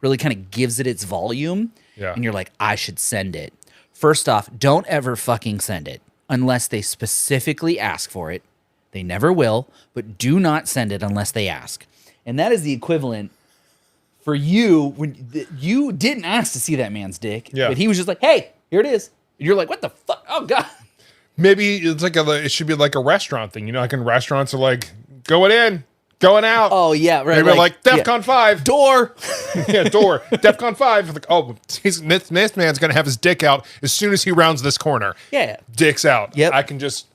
Really kind of gives it its volume. Yeah. And you're like, I should send it. First off, don't ever fucking send it unless they specifically ask for it. They never will, but do not send it unless they ask. And that is the equivalent for you when you didn't ask to see that man's dick. Yeah. But he was just like, hey, here it is. And you're like, what the fuck? Oh God. Maybe it's like it should be like a restaurant thing. You know, like in restaurants are like going in, going out. Oh yeah, right. Maybe like DEFCON 5. Door. Yeah, door. DEFCON 5. Like, oh, this man's going to have his dick out as soon as he rounds this corner. Yeah. Dick's out. Yep. I can just...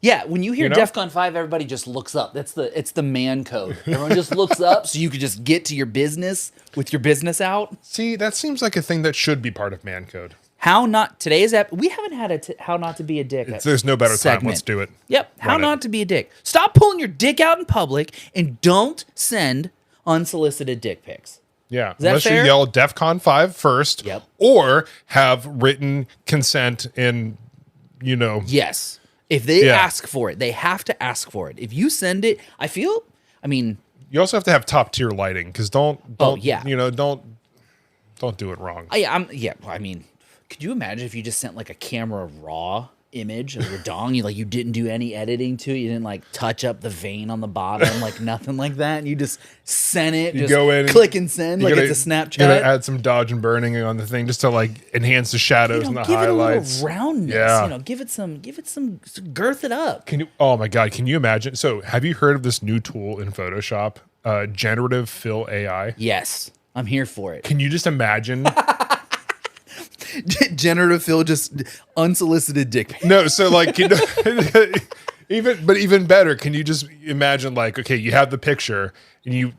Yeah, when you hear You know? DEFCON 5, everybody just looks up. It's the man code. Everyone just looks up so you can just get to your business with your business out. See, that seems like a thing that should be part of man code. We haven't had a how not to be a dick. There's no better time. segment. Let's do it. Yep, how Run it. not to be a dick. Stop pulling your dick out in public and don't send unsolicited dick pics. Yeah. that Unless fair? you yell DEFCON 5 first. Yep. Or have written consent in, Yes. If they Yeah. ask for it, they have to ask for it. If you send it, you also have to have top tier lighting because don't yeah. don't do it wrong. Could you imagine if you just sent like a camera raw image of your dong? You didn't do any editing to it. You didn't like touch up the vein on the bottom, like nothing like that. And you just sent it. You just go in, click and send like it's a You gotta Snapchat. add some dodge and burning on the thing just to like enhance the shadows and the give highlights. it a little roundness. Yeah. Give it some girth it up. Oh my god, can you imagine? So have you heard of this new tool in Photoshop? Generative fill AI. Yes, I'm here for it. Can you just imagine? Generative fill, just unsolicited dick pic. No, so like even better, can you just imagine like, okay, you have the picture and you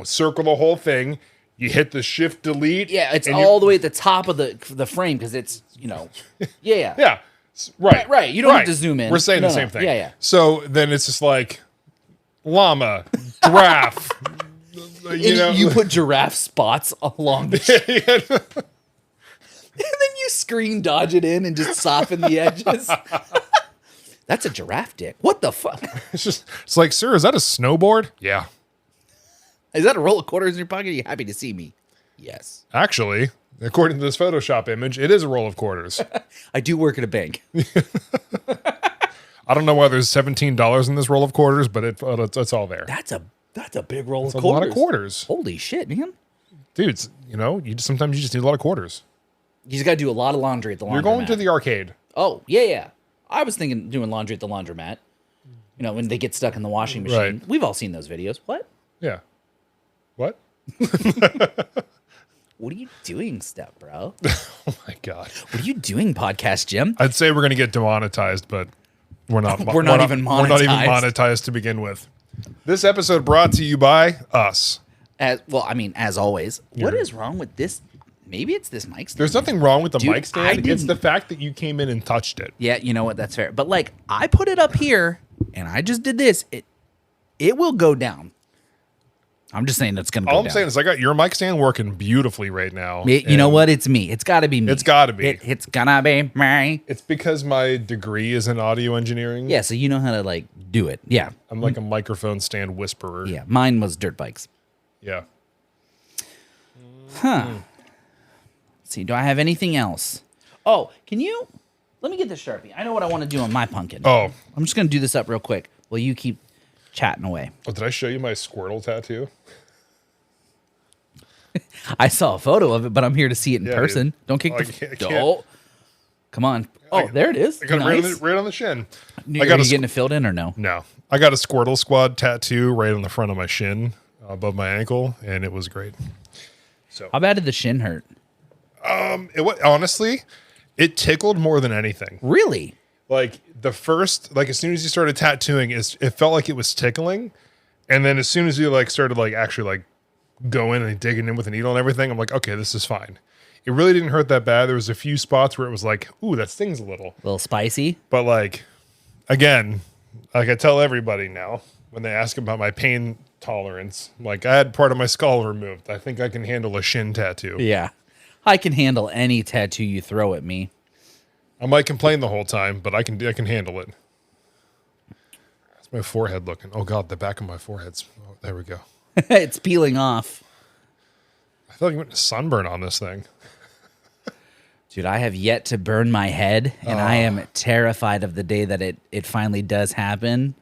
circle the whole thing, you hit the shift delete. Yeah, it's and all the way at the top of the frame because it's yeah. Yeah. Right. Right. You don't have to zoom in. We're saying No, the no. same thing. Yeah, yeah. So then it's just like llama, giraffe. You put giraffe spots along the screen dodge it in and just soften the edges. That's a giraffe dick. What the fuck? It's like, sir, is that a snowboard? Yeah. Is that a roll of quarters in your pocket? Are you happy to see me? Yes. Actually, according to this Photoshop image, it is a roll of quarters. I do work at a bank. I don't know why there's $17 in this roll of quarters, but it's all there. That's a big roll of It's a quarters. lot of quarters. Holy shit, man. Dude, sometimes you just need a lot of quarters. You just got to do a lot of laundry at the laundromat. You're going to the arcade. Oh, yeah. I was thinking doing laundry at the laundromat. You know, when they get stuck in the washing machine. Right. We've all seen those videos. What? Yeah. What? What are you doing, step bro? Oh my God. What are you doing, podcast Jim? I'd say we're going to get demonetized, but we're not. We're not even We're not even monetized. monetized to begin with. This episode brought to you by us. As always. What is wrong with this? Maybe it's this mic stand. There's nothing wrong with the Dude, mic stand. It's the fact that you came in and touched it. Yeah, you know what? That's fair. But like, I put it up here, and I just did this. It will go down. I'm just saying it's gonna go down. All I'm saying is I got your mic stand working beautifully right now. You know what? It's me. It's got to be me. It's got to be. It's gonna be me. It's because my degree is in audio engineering. Yeah, so you know how to like do it. Yeah. I'm like a microphone stand whisperer. Yeah. Mine was dirt bikes. Yeah. Huh. Let's see. Do I have anything else? Oh, let me get this Sharpie. I know what I want to do on my pumpkin. Oh. I'm just gonna do this up real quick while you keep chatting away. Oh, did I show you my Squirtle tattoo? I saw a photo of it, but I'm here to see it in person. Dude. Don't kick I the... can't. Don't. Come on. Oh, there it is. I got Nice. it right on the shin. Are you getting it filled in or no? No. I got a Squirtle Squad tattoo right on the front of my shin, above my ankle, and it was great. So How bad did the shin hurt? Honestly, it tickled more than anything. Really? Like as soon as you started tattooing, it felt like it was tickling, and then as soon as you started actually going and digging in with a needle and everything, I'm like, okay, this is fine. It really didn't hurt that bad. There was a few spots where it was like, ooh, that stings a little. A little spicy? But again, I tell everybody now when they ask about my pain tolerance, I had part of my skull removed. I think I can handle a shin tattoo. Yeah. I can handle any tattoo you throw at me. I might complain the whole time, but I can handle it. How's my forehead looking? Oh God, the back of my forehead's. Oh, there we go. It's peeling off. I feel like I'm getting a sunburn on this thing. Dude, I have yet to burn my head, and I am terrified of the day that it finally does happen.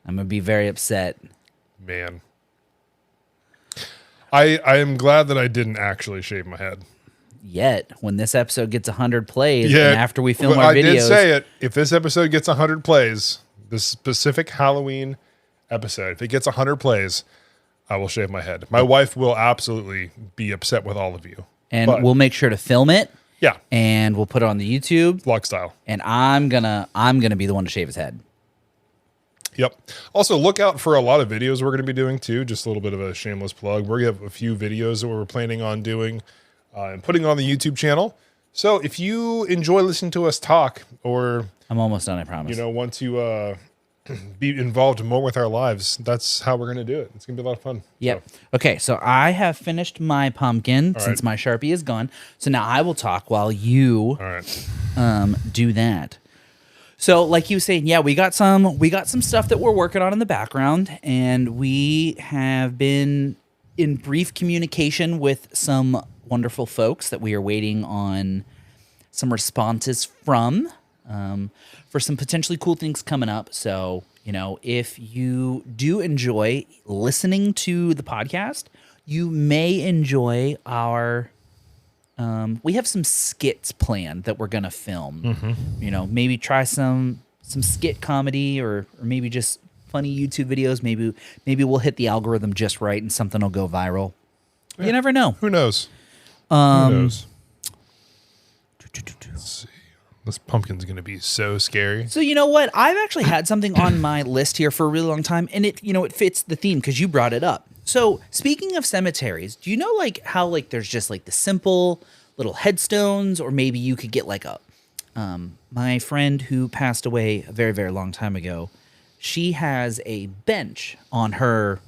I'm going to be very upset. Man. I am glad that I didn't actually shave my head. Yet, when this episode gets 100 plays, Yeah, and after we film but our videos... I did say it. If this episode gets 100 plays, this specific Halloween episode, if it gets 100 plays, I will shave my head. My wife will absolutely be upset with all of you. And we'll make sure to film it. Yeah. And we'll put it on the YouTube. Vlog style. And I'm gonna be the one to shave his head. Yep. Also, look out for a lot of videos we're going to be doing too. Just a little bit of a shameless plug. We're going to have a few videos that we're planning on doing and putting on the YouTube channel. So if you enjoy listening to us talk, or I'm almost done, I promise. want to be involved more with our lives, that's how we're going to do it. It's going to be a lot of fun. Yep. Okay, so I have finished my pumpkin All since right. my Sharpie is gone. So now I will talk while you All right. do that. So like you were saying, yeah, we got some stuff that we're working on in the background, and we have been in brief communication with some wonderful folks that we are waiting on some responses from for some potentially cool things coming up. So, if you do enjoy listening to the podcast, you may enjoy our we have some skits planned that we're going to film. Maybe try some skit comedy or maybe just funny YouTube videos. Maybe we'll hit the algorithm just right and something will go viral. Yeah. You never know. Who knows? Who knows? Let's see. This pumpkin's going to be so scary. So you know what? I've actually had something on my list here for a really long time, and it fits the theme because you brought it up. So speaking of cemeteries, do you know how there's just the simple little headstones, or maybe you could get my friend who passed away a very, very long time ago, she has a bench on her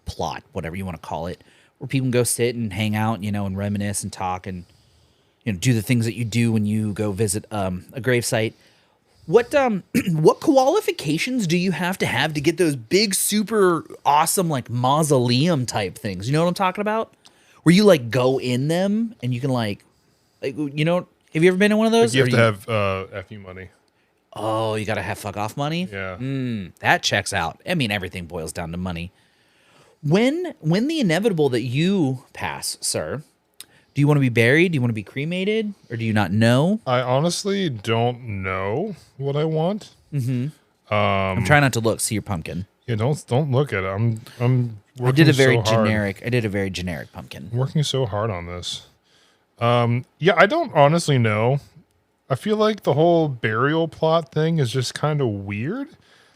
plot, whatever you want to call it, where people can go sit and hang out, and reminisce and talk and do the things that you do when you go visit a gravesite. What what qualifications do you have to get those big, super awesome, like mausoleum type things? You know what I'm talking about? Where you like go in them and you can like have you ever been in one of those? You have to have FU money. Oh, you gotta have fuck off money. Yeah. That checks out. I mean, everything boils down to money. When the inevitable that you pass, sir, do you want to be buried? Do you want to be cremated? Or do you not know? I honestly don't know what I want. I'm trying not to look. See your pumpkin. Yeah, don't look at it. I'm working I did a very so hard. generic pumpkin. I'm working so hard on this. Yeah, I don't honestly know. I feel like the whole burial plot thing is just kind of weird.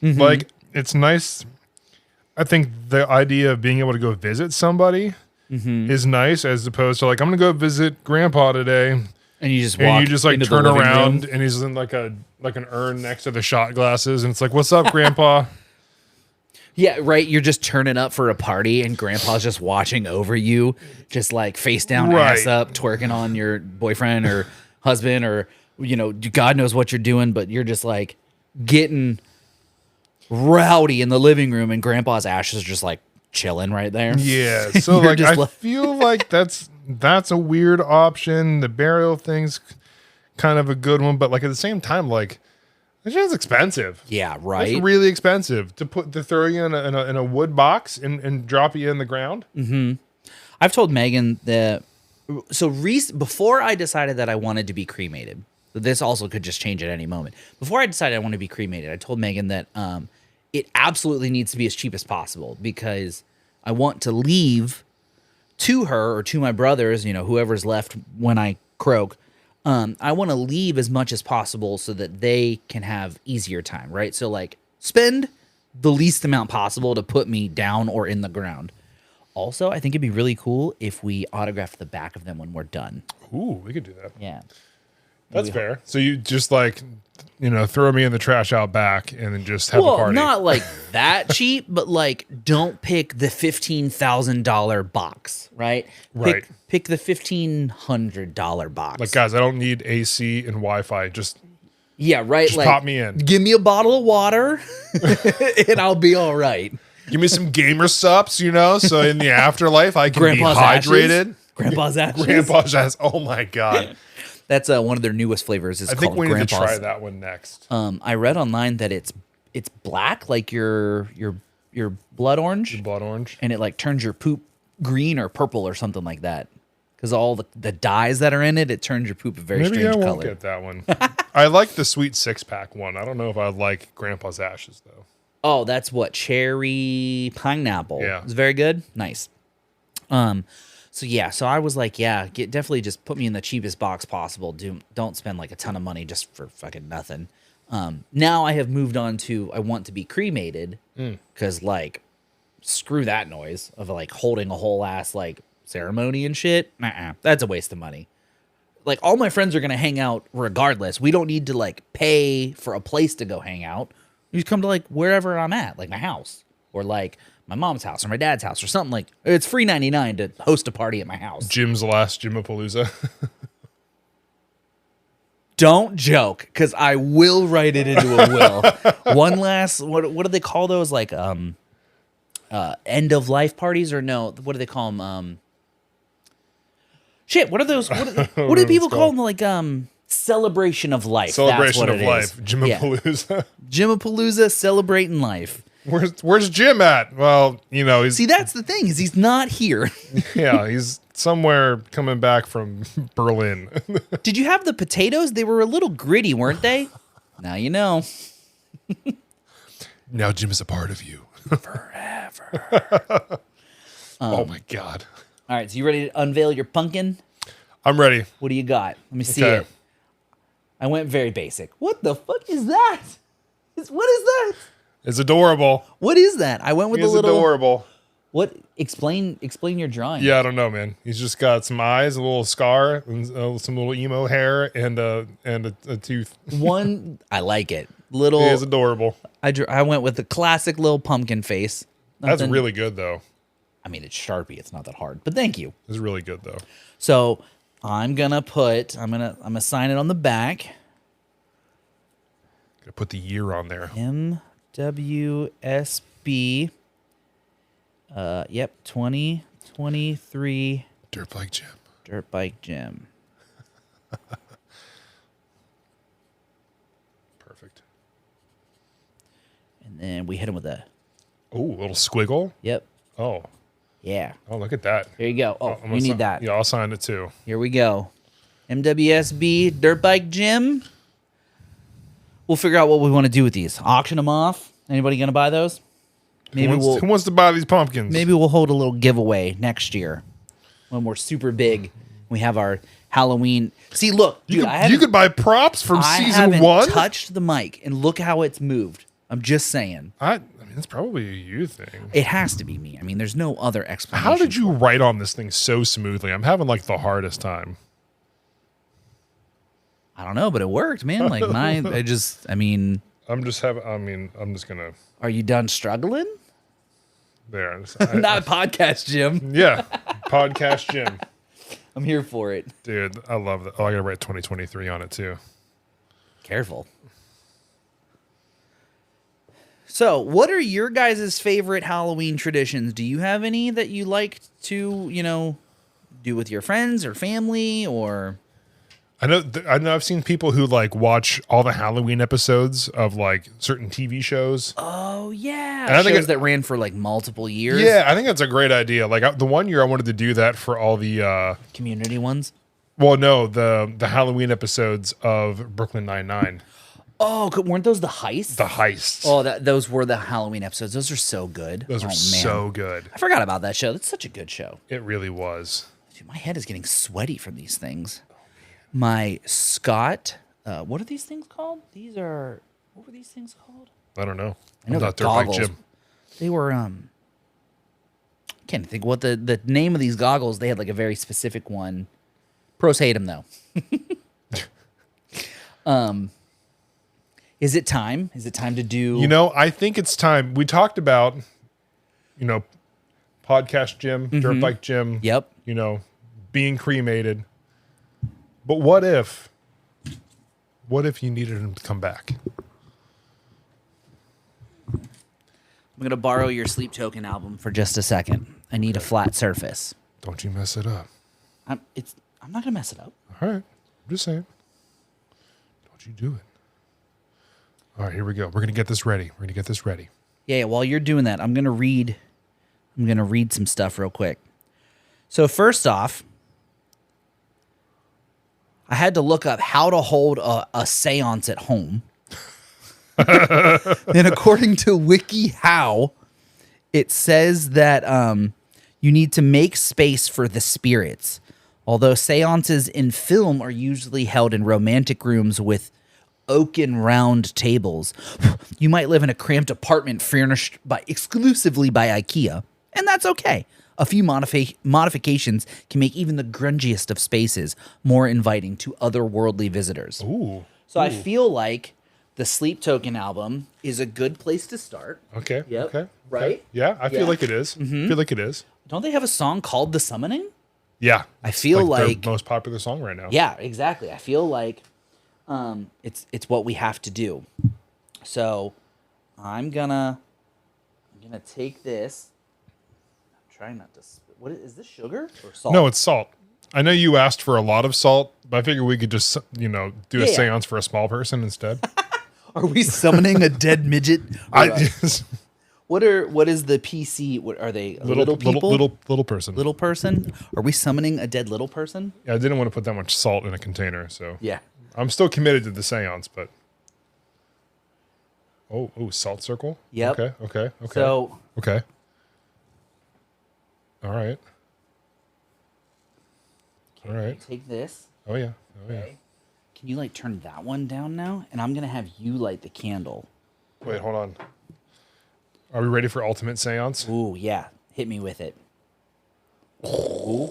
Like, it's nice. I think the idea of being able to go visit somebody is nice, as opposed to like, I'm gonna go visit Grandpa today, And you just like turn around and he's in like an urn next to the shot glasses, and it's like, "What's up, Grandpa?" Yeah, right. You're just turning up for a party, and Grandpa's just watching over you, just like face down, ass up, twerking on your boyfriend or husband, or God knows what you're doing, but you're just like getting rowdy in the living room, and Grandpa's ashes are just like chilling right there. Yeah, so like I feel like that's a weird option. The burial thing's kind of a good one, but like at the same time, like it's just expensive. Yeah, right. It's really expensive to throw you in a wood box and drop you in the ground. I've told Megan that. So before I decided that I wanted to be cremated, this also could just change at any moment. Before I decided I wanted to be cremated, I told Megan that it absolutely needs to be as cheap as possible, because I want to leave to her or to my brothers, whoever's left when I croak. I want to leave as much as possible so that they can have easier time, right? So like spend the least amount possible to put me down or in the ground. Also, I think it'd be really cool if we autographed the back of them when we're done. Ooh, we could do that. Yeah. That's fair. So you just like, throw me in the trash out back and then just have a party. Not like that cheap, but like don't pick the $15,000 box, right? Right. Pick the $1,500 box. Like, guys, I don't need AC and Wi-Fi. Just right. Just pop me in. Give me a bottle of water, and I'll be all right. Give me some gamer sups, so in the afterlife I can Grandpa's be hydrated. Ashes? Grandpa's ashes. Grandpa's ashes. Oh my god. That's one of their newest flavors. I think we need to try that one next. I read online that it's black, like your blood orange. Blood orange. And it like turns your poop green or purple or something like that. Because all the dyes that are in it, it turns your poop a very strange color. Maybe I won't get that one. I like the sweet 6-pack one. I don't know if I like Grandpa's ashes though. Oh, that's what? Cherry pineapple. Yeah. It's very good. Nice. So I was like, definitely just put me in the cheapest box possible. Don't spend like a ton of money just for fucking nothing. Now I have moved on to, I want to be cremated, because like, screw that noise of like holding a whole ass like ceremony and shit. That's a waste of money. Like, all my friends are going to hang out regardless. We don't need to like pay for a place to go hang out. You just come to like wherever I'm at, like my house or like my mom's house or my dad's house or something. Like, it's free 99 to host a party at my house. Jim's last Jimapalooza. Don't joke, because I will write it into a will. One last, what do they call those? Like end of life parties, or no? What do they call them? Shit, what are those? What do people call them? Like celebration of life. Celebration of life. Is. Jimapalooza. Yeah. Jimapalooza, celebrating life. Where's Jim at? Well, he's... See, that's the thing, is he's not here. Yeah, he's somewhere coming back from Berlin. Did you have the potatoes? They were a little gritty, weren't they? Now you know. Now Jim is a part of you. Forever. Oh my God. All right, so you ready to unveil your pumpkin? I'm ready. What do you got? Let me see it. I went very basic. What the fuck is that? What is that? It's adorable. What is that? I went with a little... adorable. What? Explain your drawing. Yeah, I don't know, man. He's just got some eyes, a little scar, and some little emo hair, and a tooth. I like it. Little. It is adorable. I went with the classic little pumpkin face. That's really good, though. I mean, it's Sharpie. It's not that hard, but thank you. It's really good, though. So I'm gonna sign it on the back. Gotta put the year on there. MWSB. Yep, 2023 Dirt bike gym. Dirt Bike Gym. Perfect. And then we hit him with a. Oh, a little squiggle. Yep. Oh. Yeah. Oh, look at that. There you go. Oh, I'm gonna you need that. Yeah, I'll sign it too. Here we go. MWSB Dirt Bike Gym. We'll figure out what we want to do with these. Auction them off. Anybody gonna buy those? Who wants to buy these pumpkins? Maybe we'll hold a little giveaway next year when we're super big. We have our Halloween. See, look, dude, you could buy props from I season haven't 1. touched the mic, and look how it's moved. I'm just saying. I mean, it's probably a you thing. It has to be me. I mean, there's no other explanation. How did you write on this thing so smoothly? I'm having like the hardest time. I don't know, but it worked, man. Like I'm just gonna. Are you done struggling? There. Not podcast, Jim. Yeah. Podcast Jim. I'm here for it. Dude, I love that. Oh, I gotta write 2023 on it too. Careful. So, what are your guys' favorite Halloween traditions? Do you have any that you like to, do with your friends or family or? I know I've seen people who like watch all the Halloween episodes of like certain TV shows. Oh yeah, and I think shows that ran for like multiple years. Yeah, I think that's a great idea. Like the one year I wanted to do that for all the Community ones. Well, no, the Halloween episodes of Brooklyn Nine-Nine. Oh, weren't those the heists? The heists. Oh, those were the Halloween episodes. Those are so good. Those are so good. I forgot about that show. That's such a good show. It really was. Dude, my head is getting sweaty from these things. My Scott, what are these things called? What were these things called? I don't know. I know I'm not the their bike goggles. gym. They were, can't think what the name of these goggles. They had like a very specific one. Pros hate them though. Is it time? Is it time to do? I think it's time. We talked about, podcast gym, dirt bike gym. Yep. Being cremated. But what if you needed him to come back? I'm going to borrow your Sleep Token album for just a second. I need a flat surface. Don't you mess it up. I'm not going to mess it up. All right. I'm just saying. Don't you do it. All right, here we go. We're going to get this ready. Yeah, while you're doing that, I'm going to read some stuff real quick. So first off, I had to look up how to hold a seance at home. And according to WikiHow, it says that you need to make space for the spirits. Although seances in film are usually held in romantic rooms with oaken round tables, you might live in a cramped apartment furnished exclusively by IKEA, and that's okay. A few modifications can make even the grungiest of spaces more inviting to otherworldly visitors. Ooh. So I feel like the Sleep Token album is a good place to start. Okay. Yep. Okay. Right? Yeah, I feel Yeah. like it is. I feel like it is. Don't they have a song called The Summoning? Yeah. I feel their like most popular song right now. yeah, exactly. I feel like it's what we have to do. So I'm gonna take this. I'm trying not to. What is this? Sugar or salt? No, it's salt. I know you asked for a lot of salt, but I figured we could just do a seance for a small person instead. Are we summoning a dead midget? What is the PC? What are they? Little people? Little person. Little person? Are we summoning a dead little person? Yeah, I didn't want to put that much salt in a container, so Yeah. I'm still committed to the seance, but oh, salt circle. Yep. Okay. So okay. All right. take this. Oh yeah. Okay. Can you turn that one down now? And I'm gonna have you light the candle. Wait, hold on. Are we ready for ultimate seance? Ooh, yeah. Hit me with it. Ooh.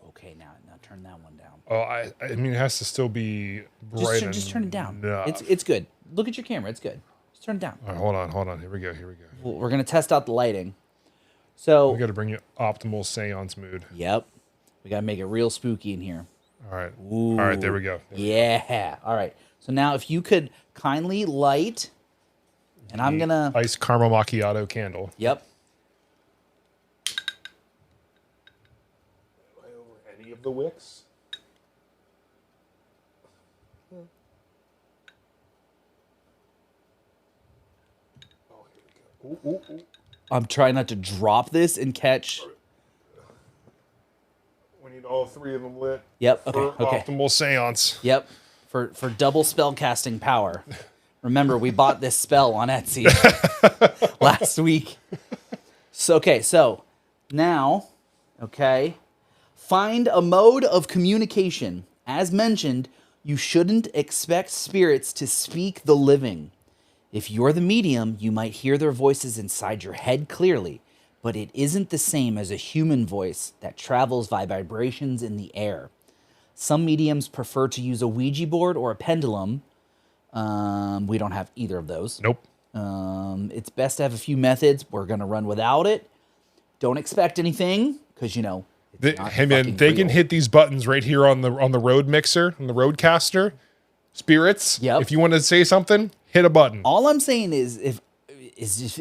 Okay, now turn that one down. Oh, I mean, it has to still be bright. Just turn it down. enough. It's good. Look at your camera. It's good. Just turn it down. All right, hold on. Here we go. We're gonna test out the lighting. So We got to bring you optimal seance mood. yep, we gotta make it real spooky in here. All right. Ooh. All right, there we go. Yeah. All right. So now if you could kindly light, and I'm going to... Iced caramel macchiato candle. Yep. Over any of the wicks? Oh, here we go. Ooh, ooh, ooh. I'm trying not to drop this and catch... We need all 3 of them lit. Yep. For Okay. optimal seance. Yep. For double spell casting power. Remember, we bought this spell on Etsy last week. So now, okay, find a mode of communication. As mentioned, you shouldn't expect spirits to speak the living. If you're the medium, you might hear their voices inside your head clearly, but it isn't the same as a human voice that travels by vibrations in the air. Some mediums prefer to use a Ouija board or a pendulum. We don't have either of those. Nope. It's best to have a few methods. We're going to run without it. Don't expect anything because, you know, it's not Hey man, fucking they can real. hit these buttons right here on the road mixer, on the roadcaster. Spirits. Yep. If you want to say something, hit a button. All I'm saying is if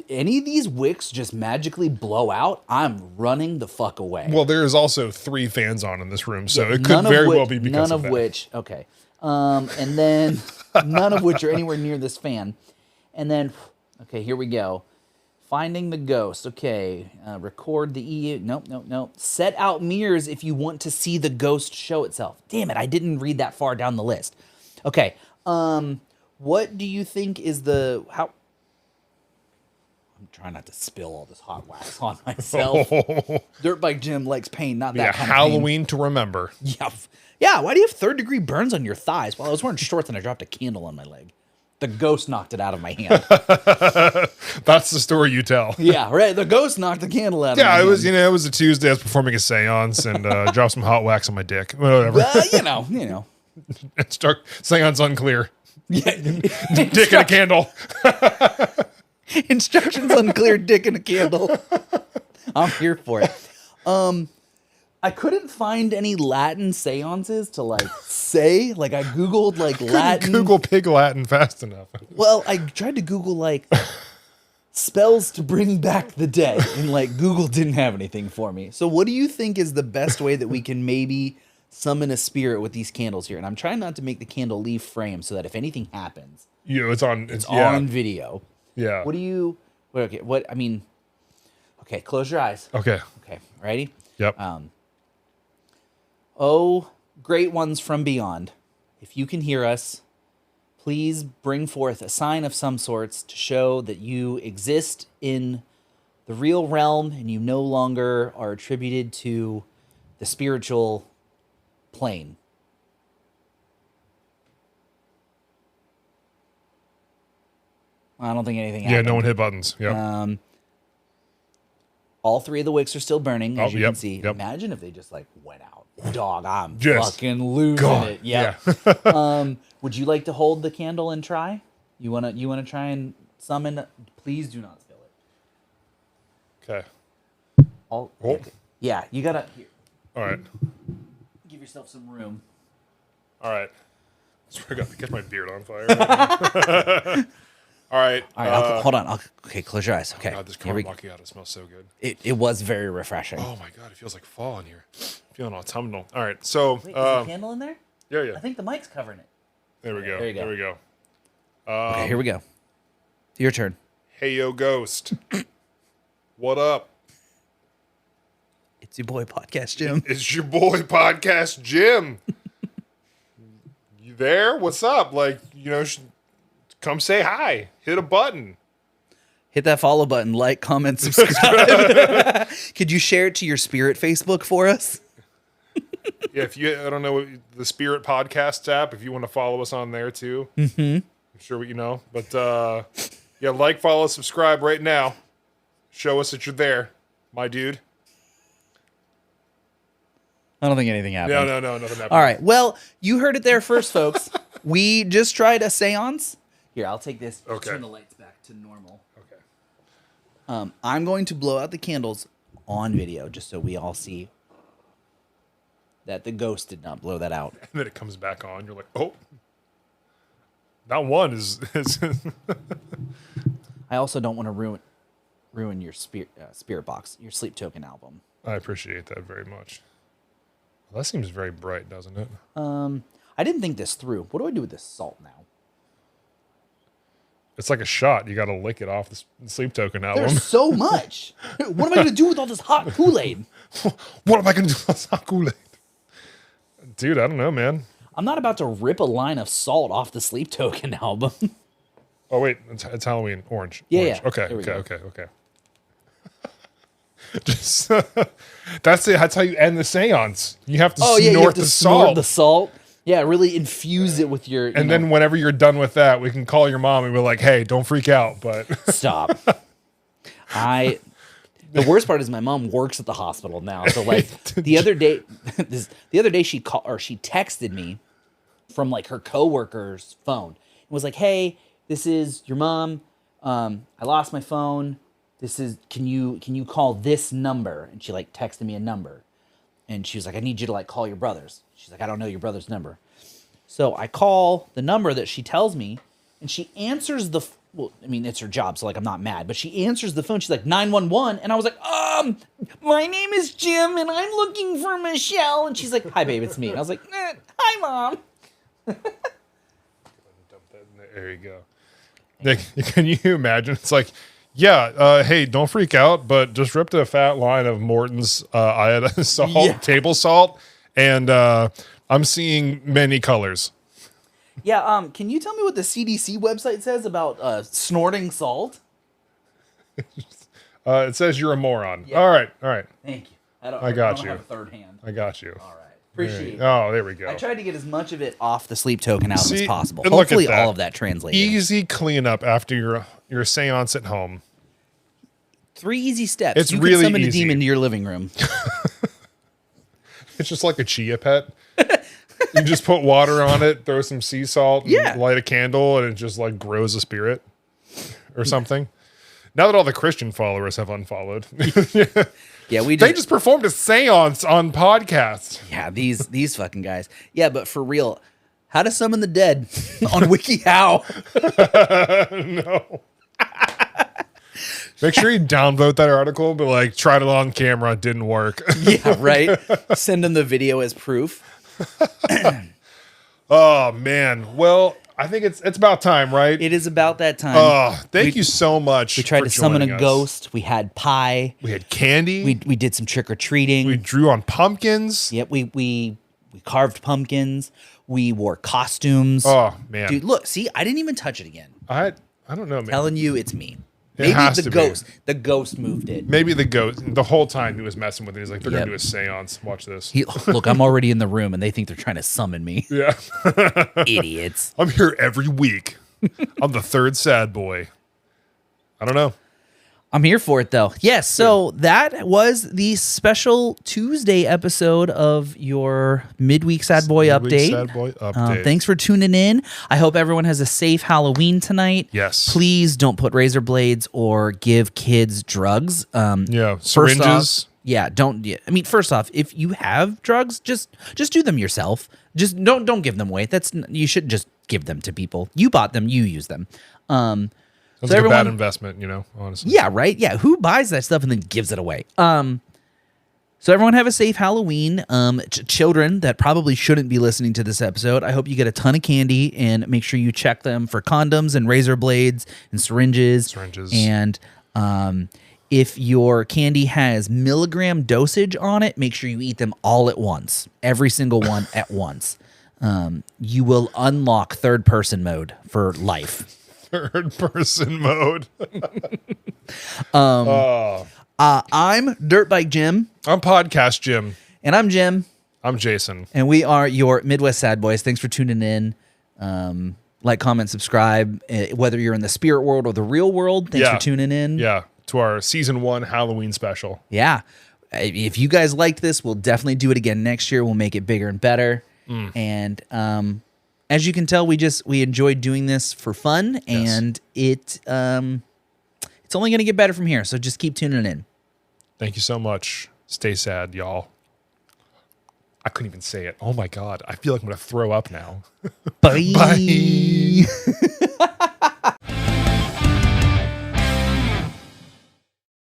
any of these wicks just magically blow out, I'm running the fuck away. Well, there is also 3 fans on in this room, so it None could of very which- well be because none of that. which, okay. And then none of which are anywhere near this fan. And then, okay, here we go. Finding the ghost. Okay, record the EU. Nope. Set out mirrors if you want to see the ghost show itself. Damn it, I didn't read that far down the list. Okay, what do you think is the how? I'm trying not to spill all this hot wax on myself. Dirt Bike Jim likes pain, not that Yeah, kind of pain. Halloween to remember. Yeah. Why do you have 3rd-degree burns on your thighs? Well, I was wearing shorts and I dropped a candle on my leg. The ghost knocked it out of my hand. That's the story you tell. Yeah, right. The ghost knocked the candle out of my Yeah, hand. it was a Tuesday. I was performing a seance and dropped some hot wax on my dick. Whatever. You know. Start seance unclear. Yeah. Dick and a candle. Instructions unclear, dick and a candle. I'm here for it. I couldn't find any Latin seances to say. I Googled Latin. Google pig Latin fast enough. Well, I tried to Google spells to bring back the dead, and Google didn't have anything for me. So what do you think is the best way that we can maybe summon a spirit with these candles here? And I'm trying not to make the candle leave frame so that if anything happens, It's on video. Yeah. What do you? Okay, close your eyes. Okay. Okay, ready? Yep. Oh, great ones from beyond, if you can hear us, please bring forth a sign of some sorts to show that you exist in the real realm and you no longer are attributed to the spiritual plane. I don't think anything happened. No one hit buttons. Yep. All 3 of the wicks are still burning, as you yep, can see. yep. Imagine if they just went out. Dog, I'm Just fucking losing gone. it. Yeah. Would you like to hold the candle and try? You wanna try and summon? Please do not spill it. Okay. All, Oh. Yeah, you gotta here, All right. give yourself some room. All right. I swear to God, I catch my beard on fire. Right All right. All right, hold on. Okay, close your eyes. Okay, God, this here we caramel macchiato smells so good. It was very refreshing. Oh my God, it feels like fall in here. Feeling autumnal. All right. So, Wait, is the candle in there? yeah. I think the mic's covering it. There we go. There you go. There we go. Okay, here we go. Your turn. Hey, yo, ghost. What up? It's your boy, Podcast Jim. It's your boy, Podcast Jim. You there? What's up? Come say hi. Hit a button. Hit that follow button, like, comment, subscribe. Could you share it to your Spirit Facebook for us? Yeah, I don't know, the Spirit Podcast app, if you want to follow us on there too. Mm-hmm. I'm sure what you know. But follow, subscribe right now. Show us that you're there, my dude. I don't think anything happened. No, nothing happened. All right. Well, you heard it there first, folks. We just tried a seance. Here, I'll take this. Okay. Turn the lights back to normal. Okay. I'm going to blow out the candles on video just so we all see that the ghost did not blow that out. And then it comes back on. You're like, oh, that one is I also don't want to ruin your spirit box, your sleep token album. I appreciate that very much. Well, that seems very bright, doesn't it? I didn't think this through. What do I do with this salt now? It's like a shot. You got to lick it off the sleep token album. There's so much. What am I going to do with all this hot Kool-Aid? What am I going to do with this hot Kool-Aid? Dude, I don't know, man. I'm not about to rip a line of salt off the sleep token album. Oh, wait. It's Halloween. Orange. Yeah, Orange. yeah. Okay. Just that's it. That's how you end the seance. You have to snort the salt. The salt. Yeah, really infuse it with your. And then whenever you're done with that, we can call your mom and be like, "Hey, don't freak out." But stop. The worst part is my mom works at the hospital now. So like the other day she texted me from like her coworker's phone and was like, "Hey, this is your mom. I lost my phone. This is can you call this number?" And she like texted me a number. And she was like, "I need you to like call your brothers." She's like, "I don't know your brother's number." So I call the number that she tells me, and she answers well, I mean, it's her job, so like I'm not mad, but she answers the phone. She's like 911, and I was like, my name is Jim, and I'm looking for Michelle. And she's like, "Hi, babe, it's me." And I was like, "Hi, Mom." There you go. Nick, can you imagine? It's like, yeah, hey, don't freak out, but just ripped a fat line of Morton's iodine salt, table salt, and I'm seeing many colors. Yeah, can you tell me what the CDC website says about snorting salt? It says you're a moron. Yeah. All right. Thank you. I got you. Have a third hand. I got you. All right. Appreciate it. Oh, there we go. I tried to get as much of it off the sleep token album as possible. And look at Hopefully that. all of that translated. Easy cleanup after your seance at home. 3 easy steps. It's you really can summon easy. a demon to your living room. It's just like a chia pet. You just put water on it, throw some sea salt, and light a candle, and it just like grows a spirit or something. Now that all the Christian followers have unfollowed. Yeah, they just performed a seance on podcast. Yeah, these fucking guys. Yeah, but for real, how to summon the dead on WikiHow. No. Make sure you downvote that article, but like tried it on camera, it didn't work. Yeah, right. Send them the video as proof. Oh man. Well, I think it's about time, right? It is about that time. Oh, thank you so much. We tried to summon a us. ghost. We had pie. We had candy. We did some trick or treating. We drew on pumpkins. Yep, we carved pumpkins. We wore costumes. Oh man, dude, look, see, I didn't even touch it again. I don't know, man. Telling you, it's me. It has the to ghost. be. The ghost moved it. Maybe the ghost. The whole time he was messing with it. He's like, they're gonna do a seance. Watch this. Look, I'm already in the room, and they think they're trying to summon me. Yeah, Idiots. I'm here every week. I'm the third sad boy. I don't know. I'm here for it, though. Yes, so that was the special Tuesday episode of your Midweek Sad Boy Update. Sad Boy Update. Thanks for tuning in. I hope everyone has a safe Halloween tonight. Yes. Please don't put razor blades or give kids drugs. Yeah, First syringes. off, I mean, first off, if you have drugs, just do them yourself. Just don't give them away. You should just give them to people. You bought them, you use them. That's like a bad investment, honestly. Yeah, right? Yeah, who buys that stuff and then gives it away? So everyone have a safe Halloween. Children that probably shouldn't be listening to this episode, I hope you get a ton of candy and make sure you check them for condoms and razor blades and syringes. And if your candy has milligram dosage on it, make sure you eat them all at once. Every single one at once. You will unlock third person mode for life. Third person mode. I'm Dirt Bike Jim. I'm Podcast Jim. And I'm Jim. I'm Jason. And we are your Midwest Sad Boys. Thanks for tuning in. Like, comment, subscribe. Whether you're in the spirit world or the real world, thanks for tuning in. Yeah, to our season 1 Halloween special. Yeah. If you guys liked this, we'll definitely do it again next year. We'll make it bigger and better. And as you can tell, we enjoyed doing this for fun, and it's only going to get better from here. So just keep tuning in. Thank you so much. Stay sad, y'all. I couldn't even say it. Oh my God. I feel like I'm going to throw up now. Bye. Bye.